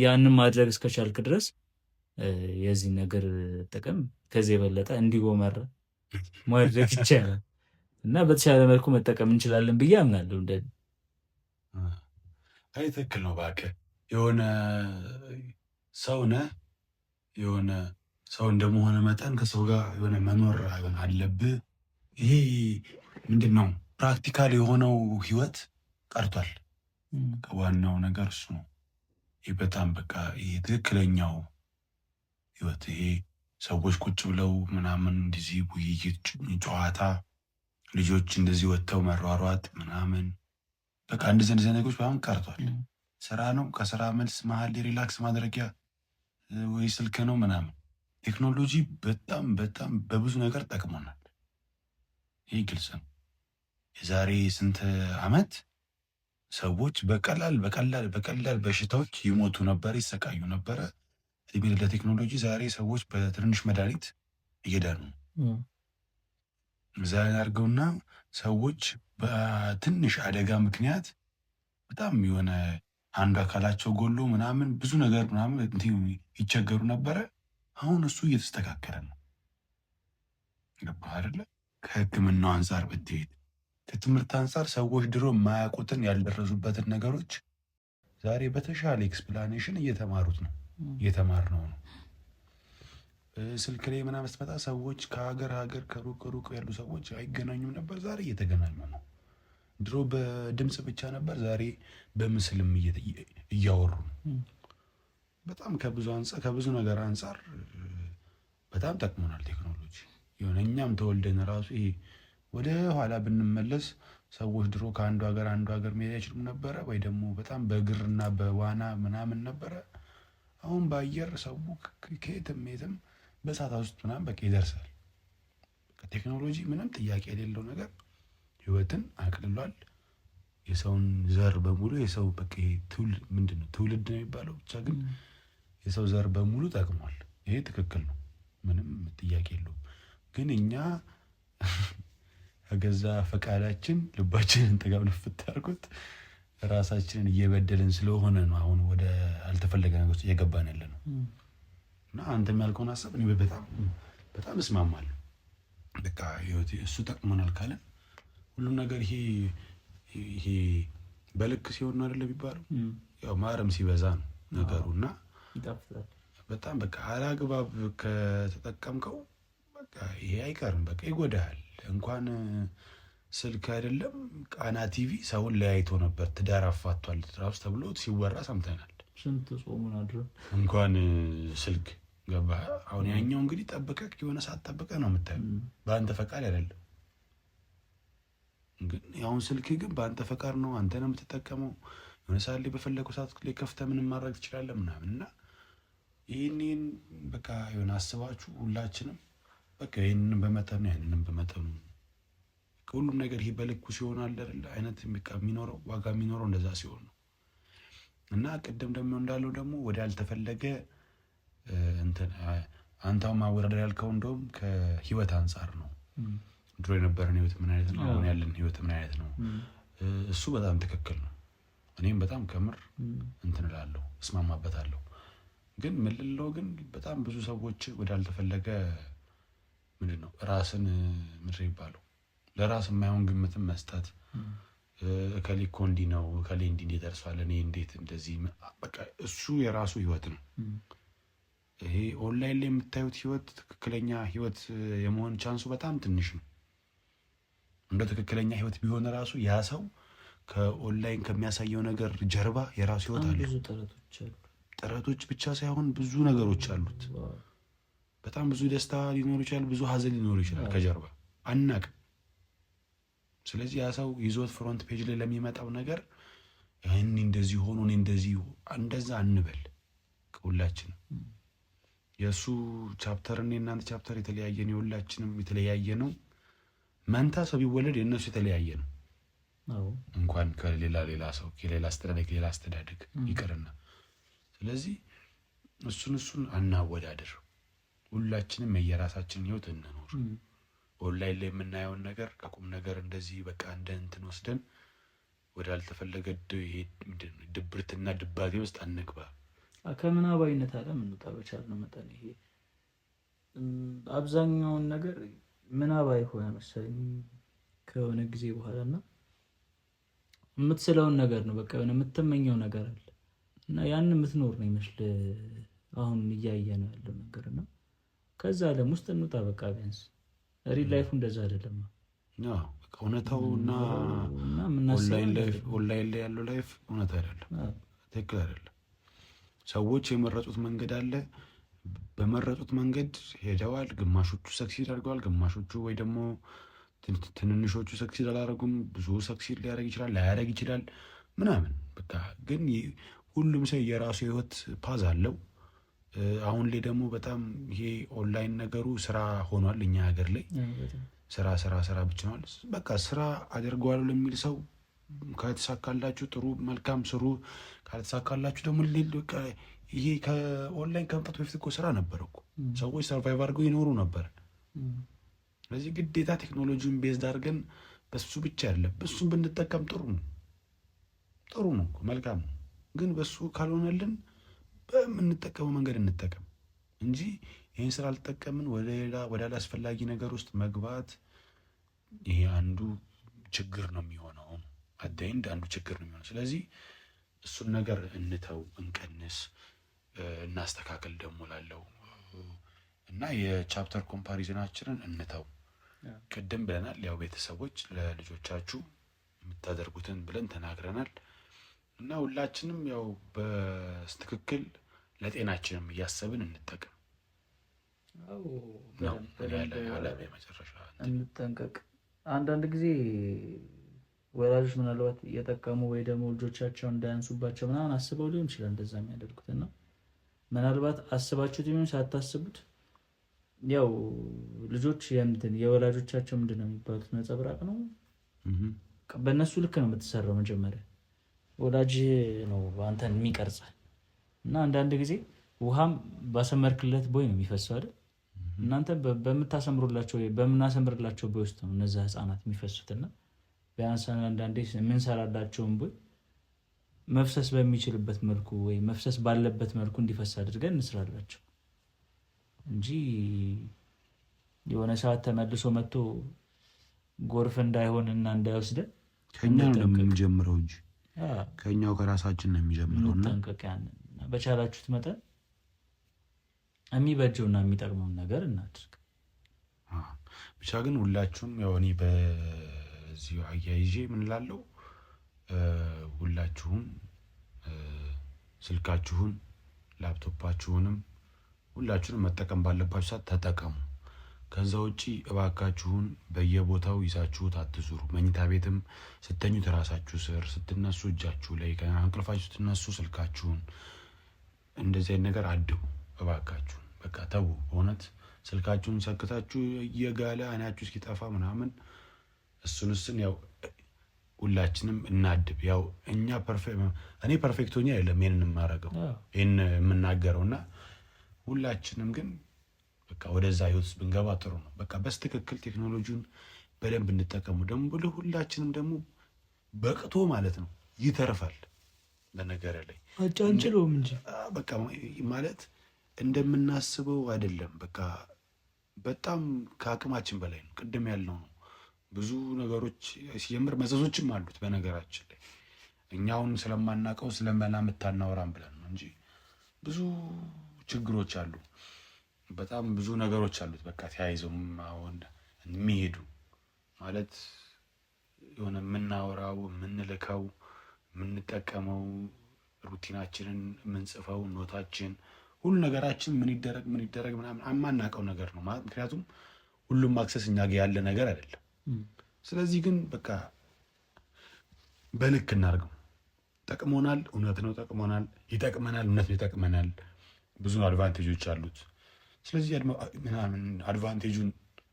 ያንን ማድረግ እስከቻልክ ድረስ የዚህ ነገር ጥቅም ከዚህ የበለጠ እንዲጎመራ ማድረግ ይቻላል እና በተሻለ መልኩ መጠቀም እንችላለን ብዬ አምናለሁ። አይ ትክክል ነው። እባክህ የሆነ ሰው ነህ፣ የሆነ ሰው እንደመሆነ መጠን ከሰው ጋር የሆነ መኖር አለብህ። ይሄ ምንድን ነው ፕራክቲካል የሆነው ህይወት ቀርቷል። ዋናው ነገር እሱ ነው። ይህ በጣም በቃ ይሄ ትክክለኛው ህይወት፣ ይሄ ሰዎች ቁጭ ብለው ምናምን እንደዚህ ውይይት፣ ጨዋታ፣ ልጆች እንደዚህ ወጥተው መሯሯጥ ምናምን በቃ እንደዚህ ነገሮች በጣም ቀርቷል። ስራ ነው፣ ከስራ መልስ መሀል ሪላክስ ማድረጊያ ወይ ስልክ ነው ምናምን። ቴክኖሎጂ በጣም በጣም በብዙ ነገር ጠቅሞናል። ይህ ግልጽ ነው። የዛሬ ስንት ዓመት ሰዎች በቀላል በሽታዎች ይሞቱ ነበር፣ ይሰቃዩ ነበረ። ለቴክኖሎጂ ዛሬ ሰዎች በትንሽ መድኃኒት እየዳኑ እዛ ያርገውና ሰዎች በትንሽ አደጋ ምክንያት በጣም የሆነ አንዱ አካላቸው ጎሎ ምናምን ብዙ ነገር ምናምን ይቸገሩ ነበረ። አሁን እሱ እየተስተካከለ ነው። ገባህ አይደለ? ከሕክምናው አንጻር ብትሄድ፣ ከትምህርት አንጻር ሰዎች ድሮ የማያውቁትን ያልደረሱበትን ነገሮች ዛሬ በተሻለ ኤክስፕላኔሽን እየተማሩት ነው፣ እየተማርነው ነው። ስልክ ላይ ምናምን ስትመጣ ሰዎች ከሀገር ከሩቅ ያሉ ሰዎች አይገናኙም ነበር፣ ዛሬ እየተገናኙ ነው። ድሮ በድምፅ ብቻ ነበር፣ ዛሬ በምስልም እያወሩ ነው። በጣም ከብዙ ነገር አንጻር በጣም ጠቅሞናል ቴክኖሎጂ። የሆነ እኛም ተወልደን ራሱ ይሄ ወደ ኋላ ብንመለስ ሰዎች ድሮ ከአንዱ ሀገር አንዱ ሀገር መሄድ አይችሉም ነበረ፣ ወይ ደግሞ በጣም በእግርና በዋና ምናምን ነበረ። አሁን በአየር ሰው ከየትም የትም በሰዓታት ውስጥ ምናምን በቃ ይደርሳል። ቴክኖሎጂ ምንም ጥያቄ የሌለው ነገር ህይወትን አቅልሏል። የሰውን ዘር በሙሉ የሰው በቃ ትውልድ ምንድን ነው ትውልድ ነው የሚባለው ብቻ ግን የሰው ዘር በሙሉ ጠቅሟል። ይሄ ትክክል ነው፣ ምንም ጥያቄ የለውም። ግን እኛ ከገዛ ፈቃዳችን ልባችንን ጥጋብ ልፍት አድርጎት ራሳችንን እየበደልን ስለሆነ ነው አሁን ወደ አልተፈለገ ነገሮች እየገባን ያለ ነው። እና አንተ የሚያልከውን ሀሳብ እኔ በጣም እስማማለሁ። በቃ ህይወት እሱ ጠቅሞናል ካለን ሁሉም ነገር ይሄ በልክ ሲሆን አይደለ የሚባለው፣ ያው ማረም ሲበዛ ነው ነገሩ። እና በጣም በቃ አላግባብ ከተጠቀምከው በቃ ይሄ አይቀርም፣ በቃ ይጎዳሃል። እንኳን ስልክ አይደለም ቃና ቲቪ ሰውን ለያይቶ ነበር፣ ትዳር አፋቷል ራሱ ተብሎ ሲወራ ሰምተናል። ስንት ጾሙን አድሮ እንኳን ስልክ ገባ። አሁን ያኛው እንግዲህ ጠብቀህ የሆነ ሰዓት ጠብቀህ ነው የምታየው፣ በአንተ ፈቃድ አይደለም። ግን ያሁን ስልክ ግን በአንተ ፈቃድ ነው፣ አንተ ነው የምትጠቀመው። የሆነ ሰዓት ላይ በፈለገው ሰዓት ላይ ከፍተህ ምንም ማድረግ ትችላለህ ምናምን። እና ይህንን በቃ የሆነ አስባችሁ ሁላችንም በቃ ይህንንም በመጠኑ ያንንም በመጠኑ ሁሉም ነገር ይሄ በልኩ ሲሆን አለ አይነት የሚኖረው ዋጋ የሚኖረው እንደዛ ሲሆን ነው። እና ቅድም ደግሞ እንዳለው ደግሞ ወደ ያልተፈለገ እንትን አንተው ማወዳደር ያልከው እንደውም ከህይወት አንጻር ነው። ድሮ የነበረን ህይወት ምን አይነት ነው፣ አሁን ያለን ህይወት ምን አይነት ነው? እሱ በጣም ትክክል ነው። እኔም በጣም ከምር እንትን እላለሁ፣ እስማማበታለሁ። ግን ምን ልለው ግን በጣም ብዙ ሰዎች ወደ ያልተፈለገ ምንድን ነው ራስን ምድር ይባለው ለራስ የማይሆን ግምትን መስጠት። እከሌ እኮ እንዲህ ነው፣ እከሌ እንዲህ ደርሷል፣ እኔ እንዴት እንደዚህ። በቃ እሱ የራሱ ህይወት ነው። ይሄ ኦንላይን ላይ የምታዩት ህይወት ትክክለኛ ህይወት የመሆን ቻንሱ በጣም ትንሽ ነው። እንደ ትክክለኛ ህይወት ቢሆን ራሱ ያ ሰው ከኦንላይን ከሚያሳየው ነገር ጀርባ የራሱ ህይወት አለ። ጥረቶች ብቻ ሳይሆን ብዙ ነገሮች አሉት። በጣም ብዙ ደስታ ሊኖር ይችላል፣ ብዙ ሀዘን ሊኖር ይችላል ከጀርባ አናቅም። ስለዚህ ያ ሰው ይዞት ፍሮንት ፔጅ ላይ ለሚመጣው ነገር እኔ እንደዚህ ሆኖ እኔ እንደዛ አንበል። ከሁላችንም የእሱ ቻፕተር እና የእናንተ ቻፕተር የተለያየ ነው፣ የሁላችንም የተለያየ ነው። መንታ ሰው ቢወለድ የእነሱ የተለያየ ነው። እንኳን ከሌላ ሰው ከሌላ አስተዳደግ ይቅርና። ስለዚህ እሱን አናወዳድር። ሁላችንም የየራሳችንን ህይወት እንኖር። ኦንላይን ላይ የምናየውን ነገር ከቁም ነገር እንደዚህ በቃ እንደ እንትን ወስደን ወደ አልተፈለገ ድብርትና ድባቴ ውስጥ አንግባ። ከምናባዊነት ዓለም እንውጣ በቻልነው መጠን። ይሄ አብዛኛውን ነገር ምናባዊ ሆነ መሰለኝ ከሆነ ጊዜ በኋላ እና የምትስለውን ነገር ነው በቃ የሆነ የምትመኘው ነገር አለ እና ያን የምትኖር ነው ይመስል አሁን እያየ ነው ያለው ነገር እና ከዛ ዓለም ውስጥ እንውጣ በቃ። ቢያንስ ሪል ላይፉ እንደዛ አይደለም። እውነታው እና ኦንላይን ላይ ያለው ላይፍ እውነት አይደለም፣ ትክክል አይደለም። ሰዎች የመረጡት መንገድ አለ። በመረጡት መንገድ ሄደዋል። ግማሾቹ ሰክሲድ አድርገዋል፣ ግማሾቹ ወይ ደግሞ ትንንሾቹ ሰክሲድ አላደረጉም። ብዙ ሰክሲድ ሊያደርግ ይችላል፣ ላያደርግ ይችላል ምናምን። በቃ ግን ሁሉም ሰው የራሱ ህይወት ፓዝ አለው። አሁን ላይ ደግሞ በጣም ይሄ ኦንላይን ነገሩ ስራ ሆኗል። እኛ ሀገር ላይ ስራ ብቻ ነው። በቃ ስራ አደርገዋለሁ ለሚል ሰው ከተሳካላችሁ ጥሩ መልካም ስሩ፣ ካልተሳካላችሁ ደግሞ ይሄ ከኦንላይን ከመምጣቱ በፊት እኮ ስራ ነበረ እኮ። ሰዎች ሰርቫይቭ አድርገው ይኖሩ ነበር። ስለዚህ ግዴታ ቴክኖሎጂውን ቤዝድ አድርገን በሱ ብቻ አይደለም፣ በሱን ብንጠቀም ጥሩ ነው መልካም ነው። ግን በሱ ካልሆነልን በምንጠቀመው መንገድ እንጠቀም እንጂ ይህን ስራ አልጠቀምን ወደ አላስፈላጊ ነገር ውስጥ መግባት ይሄ አንዱ ችግር ነው የሚሆነው። አዳይንድ አንዱ ችግር ነው የሚሆነው። ስለዚህ እሱን ነገር እንተው፣ እንቀንስ፣ እናስተካከል ደግሞ ላለው እና የቻፕተር ኮምፓሪዝናችንን እንተው። ቅድም ብለናል፣ ያው ቤተሰቦች ለልጆቻችሁ የምታደርጉትን ብለን ተናግረናል እና ሁላችንም ያው በትክክል ለጤናችንም እያሰብን እንጠቀም። እንጠንቀቅ። አንዳንድ ጊዜ ወላጆች ምናልባት እየጠቀሙ ወይ ደግሞ ልጆቻቸውን እንዳያንሱባቸው ምናምን አስበው ሊሆን ይችላል እንደዛ የሚያደርጉት እና ምናልባት አስባችሁት ይሁን ሳታስቡት ያው ልጆች የወላጆቻቸው ምንድን ነው የሚባሉት ነጸብራቅ ነው። በእነሱ ልክ ነው የምትሰራው። መጀመሪያ ወላጅ ነው አንተን የሚቀርጽ እና አንዳንድ ጊዜ ውሃም ባሰመርክለት ቦይ ነው የሚፈሰው አይደል? እናንተ በምታሰምሩላቸው በምናሰምርላቸው ቦይ ውስጥ ነው እነዚያ ህፃናት የሚፈሱትና ቢያንስ አንዳንዴ የምንሰራላቸውን ቦይ መፍሰስ በሚችልበት መልኩ ወይ መፍሰስ ባለበት መልኩ እንዲፈስ አድርገን እንስራላቸው እንጂ የሆነ ሰዓት ተመልሶ መጥቶ ጎርፍ እንዳይሆንና እንዳይወስደን ከኛ ነው የምንጀምረው እንጂ ከኛው ከራሳችን ነው የሚጀምረው። በቻላችሁት መጠን የሚበጀውና የሚጠቅመውን ነገር እናድርግ። ብቻ ግን ሁላችሁም ያው እኔ በዚሁ አያይዤ ምን እላለሁ፣ ሁላችሁም ስልካችሁን ላፕቶፓችሁንም ሁላችሁንም መጠቀም ባለባችሁ ሰዓት ተጠቀሙ። ከዛ ውጪ እባካችሁን በየቦታው ይዛችሁት አትዙሩ። መኝታ ቤትም ስተኙ ራሳችሁ ስር፣ ስትነሱ እጃችሁ ላይ፣ ከእንቅልፋችሁ ስትነሱ ስልካችሁን፣ እንደዚህ አይነት ነገር አድቡ እባካችሁን። በቃ ተው። እውነት ስልካችሁን ሰክታችሁ እየጋለ አይናችሁ እስኪጠፋ ምናምን እሱን ያው ሁላችንም እናድብ። ያው እኛ እኔ ፐርፌክት ሆኜ አይደለም ይሄንን የማደርገው ይሄን የምናገረውና ሁላችንም ግን በቃ ወደዛ ህይወት ውስጥ ብንገባ ጥሩ ነው። በቃ በስትክክል ቴክኖሎጂውን በደንብ እንጠቀሙ። ደግሞ ለሁላችንም ደግሞ በቅቶ ማለት ነው ይተርፋል። በነገር ላይ አጫንጭሎም እንጂ በቃ ማለት እንደምናስበው አይደለም። በቃ በጣም ከአቅማችን በላይ ነው። ቅድም ያልነው ነው። ብዙ ነገሮች ሲጀምር መዘዞችም አሉት። በነገራችን ላይ እኛውን ስለማናውቀው ስለመላምት አናወራም ብለን ነው እንጂ ብዙ ችግሮች አሉ። በጣም ብዙ ነገሮች አሉት። በቃ ተያይዘው አሁን የሚሄዱ ማለት የሆነ የምናወራው፣ የምንልከው፣ የምንጠቀመው፣ ሩቲናችንን የምንጽፈው፣ ኖታችን፣ ሁሉ ነገራችን ምን ይደረግ ምናምን የማናውቀው ነገር ነው ማለት ምክንያቱም ሁሉም አክሰስ እኛ ጋር ያለ ነገር አይደለም። ስለዚህ ግን በቃ በልክ እናድርገው። ጠቅሞናል፣ እውነት ነው ጠቅሞናል፣ ይጠቅመናል፣ እውነት ነው ይጠቅመናል። ብዙ አድቫንቴጆች አሉት። ስለዚህ ምናምን አድቫንቴጁን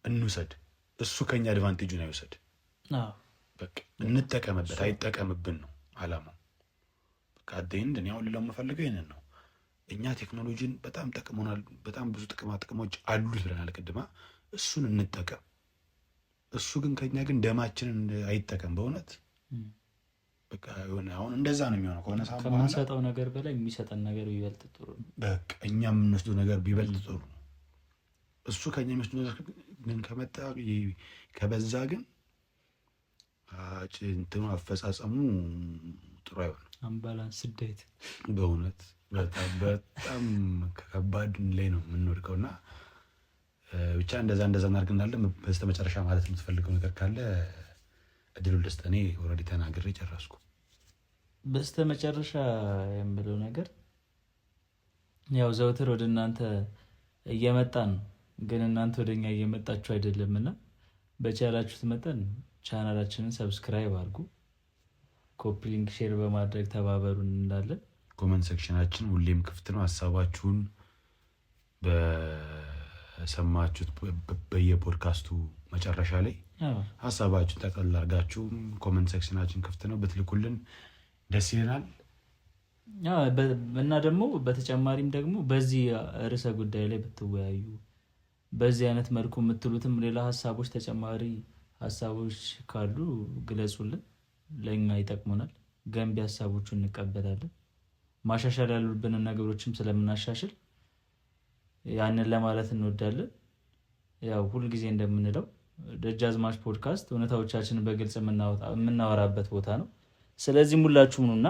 እንውሰድ፣ እሱ ከኛ አድቫንቴጁን አይውሰድ። በቃ እንጠቀምበት፣ አይጠቀምብን ነው አላማው። በቃ አደይንድ እኔ አሁን ለምፈልገው ይሄንን ነው። እኛ ቴክኖሎጂን በጣም ጠቅሞናል፣ በጣም ብዙ ጥቅሞች አሉት ብለናል ቅድማ። እሱን እንጠቀም። እሱ ግን ከኛ ግን ደማችንን አይጠቀም። በእውነት በቃ የሆነ አሁን እንደዛ ነው የሚሆነው። ከሆነ ሰዓት በኋላ ከምንሰጠው ነገር በላይ የሚሰጠን ነገር ቢበልጥ ጥሩ ነው። በቃ እኛ የምንወስደው ነገር ቢበልጥ ጥሩ ነው። እሱ ከኛ የሚወስደው ነገር ግን ከመጣ ከበዛ ግን እንትኑ አፈጻጸሙ ጥሩ አይሆንም። አምባላንስ ስደት በእውነት በጣም ከባድ ላይ ነው የምንወድቀው እና ብቻ እንደዛ እናድርግ እንዳለ። በስተመጨረሻ ማለት የምትፈልገው ነገር ካለ እድሉ ልስጥ። እኔ ኦልሬዲ ተናግሬ ጨረስኩ። በስተመጨረሻ የምለው ነገር ያው ዘውትር ወደ እናንተ እየመጣን ነው፣ ግን እናንተ ወደኛ እየመጣችሁ አይደለምና በቻላችሁት መጠን ቻናላችንን ሰብስክራይብ አድርጉ፣ ኮፒ ሊንክ፣ ሼር በማድረግ ተባበሩን እንላለን። ኮመንት ሴክሽናችን ሁሌም ክፍት ነው። ሀሳባችሁን በሰማችሁት በየፖድካስቱ መጨረሻ ላይ ሀሳባችሁን ጠቅላላ አድርጋችሁ ኮመንት ሴክሽናችን ክፍት ነው ብትልኩልን ደስ ይለናል። እና ደግሞ በተጨማሪም ደግሞ በዚህ ርዕሰ ጉዳይ ላይ ብትወያዩ፣ በዚህ አይነት መልኩ የምትሉትም ሌላ ሀሳቦች ተጨማሪ ሀሳቦች ካሉ ግለጹልን፣ ለእኛ ይጠቅሙናል። ገንቢ ሀሳቦቹን እንቀበላለን። ማሻሻል ያሉብንን ነገሮችም ስለምናሻሽል ያንን ለማለት እንወዳለን። ያው ሁልጊዜ እንደምንለው ደጃዝማች ፖድካስት እውነታዎቻችንን በግልጽ የምናወራበት ቦታ ነው። ስለዚህ ሁላችሁም ኑና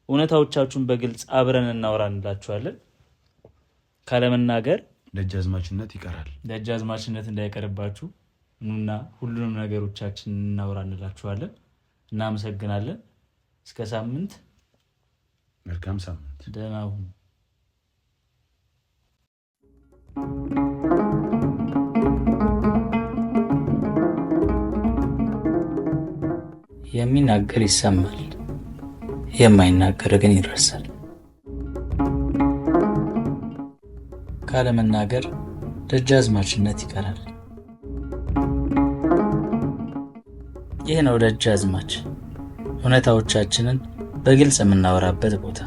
እውነታዎቻችሁን በግልጽ አብረን እናወራ እንላችኋለን። ካለመናገር ደጃዝማችነት ይቀራል። ደጃዝማችነት እንዳይቀርባችሁ ኑና ሁሉንም ነገሮቻችን እናወራ እንላችኋለን። እናመሰግናለን። እስከ ሳምንት፣ መልካም ሳምንት፣ ደህና ሁኑ። የሚናገር ይሰማል፣ የማይናገር ግን ይረሳል። ካለመናገር ደጃዝማችነት ይቀራል። ይህ ነው ደጃዝማች፣ እውነታዎቻችንን በግልጽ የምናወራበት ቦታ።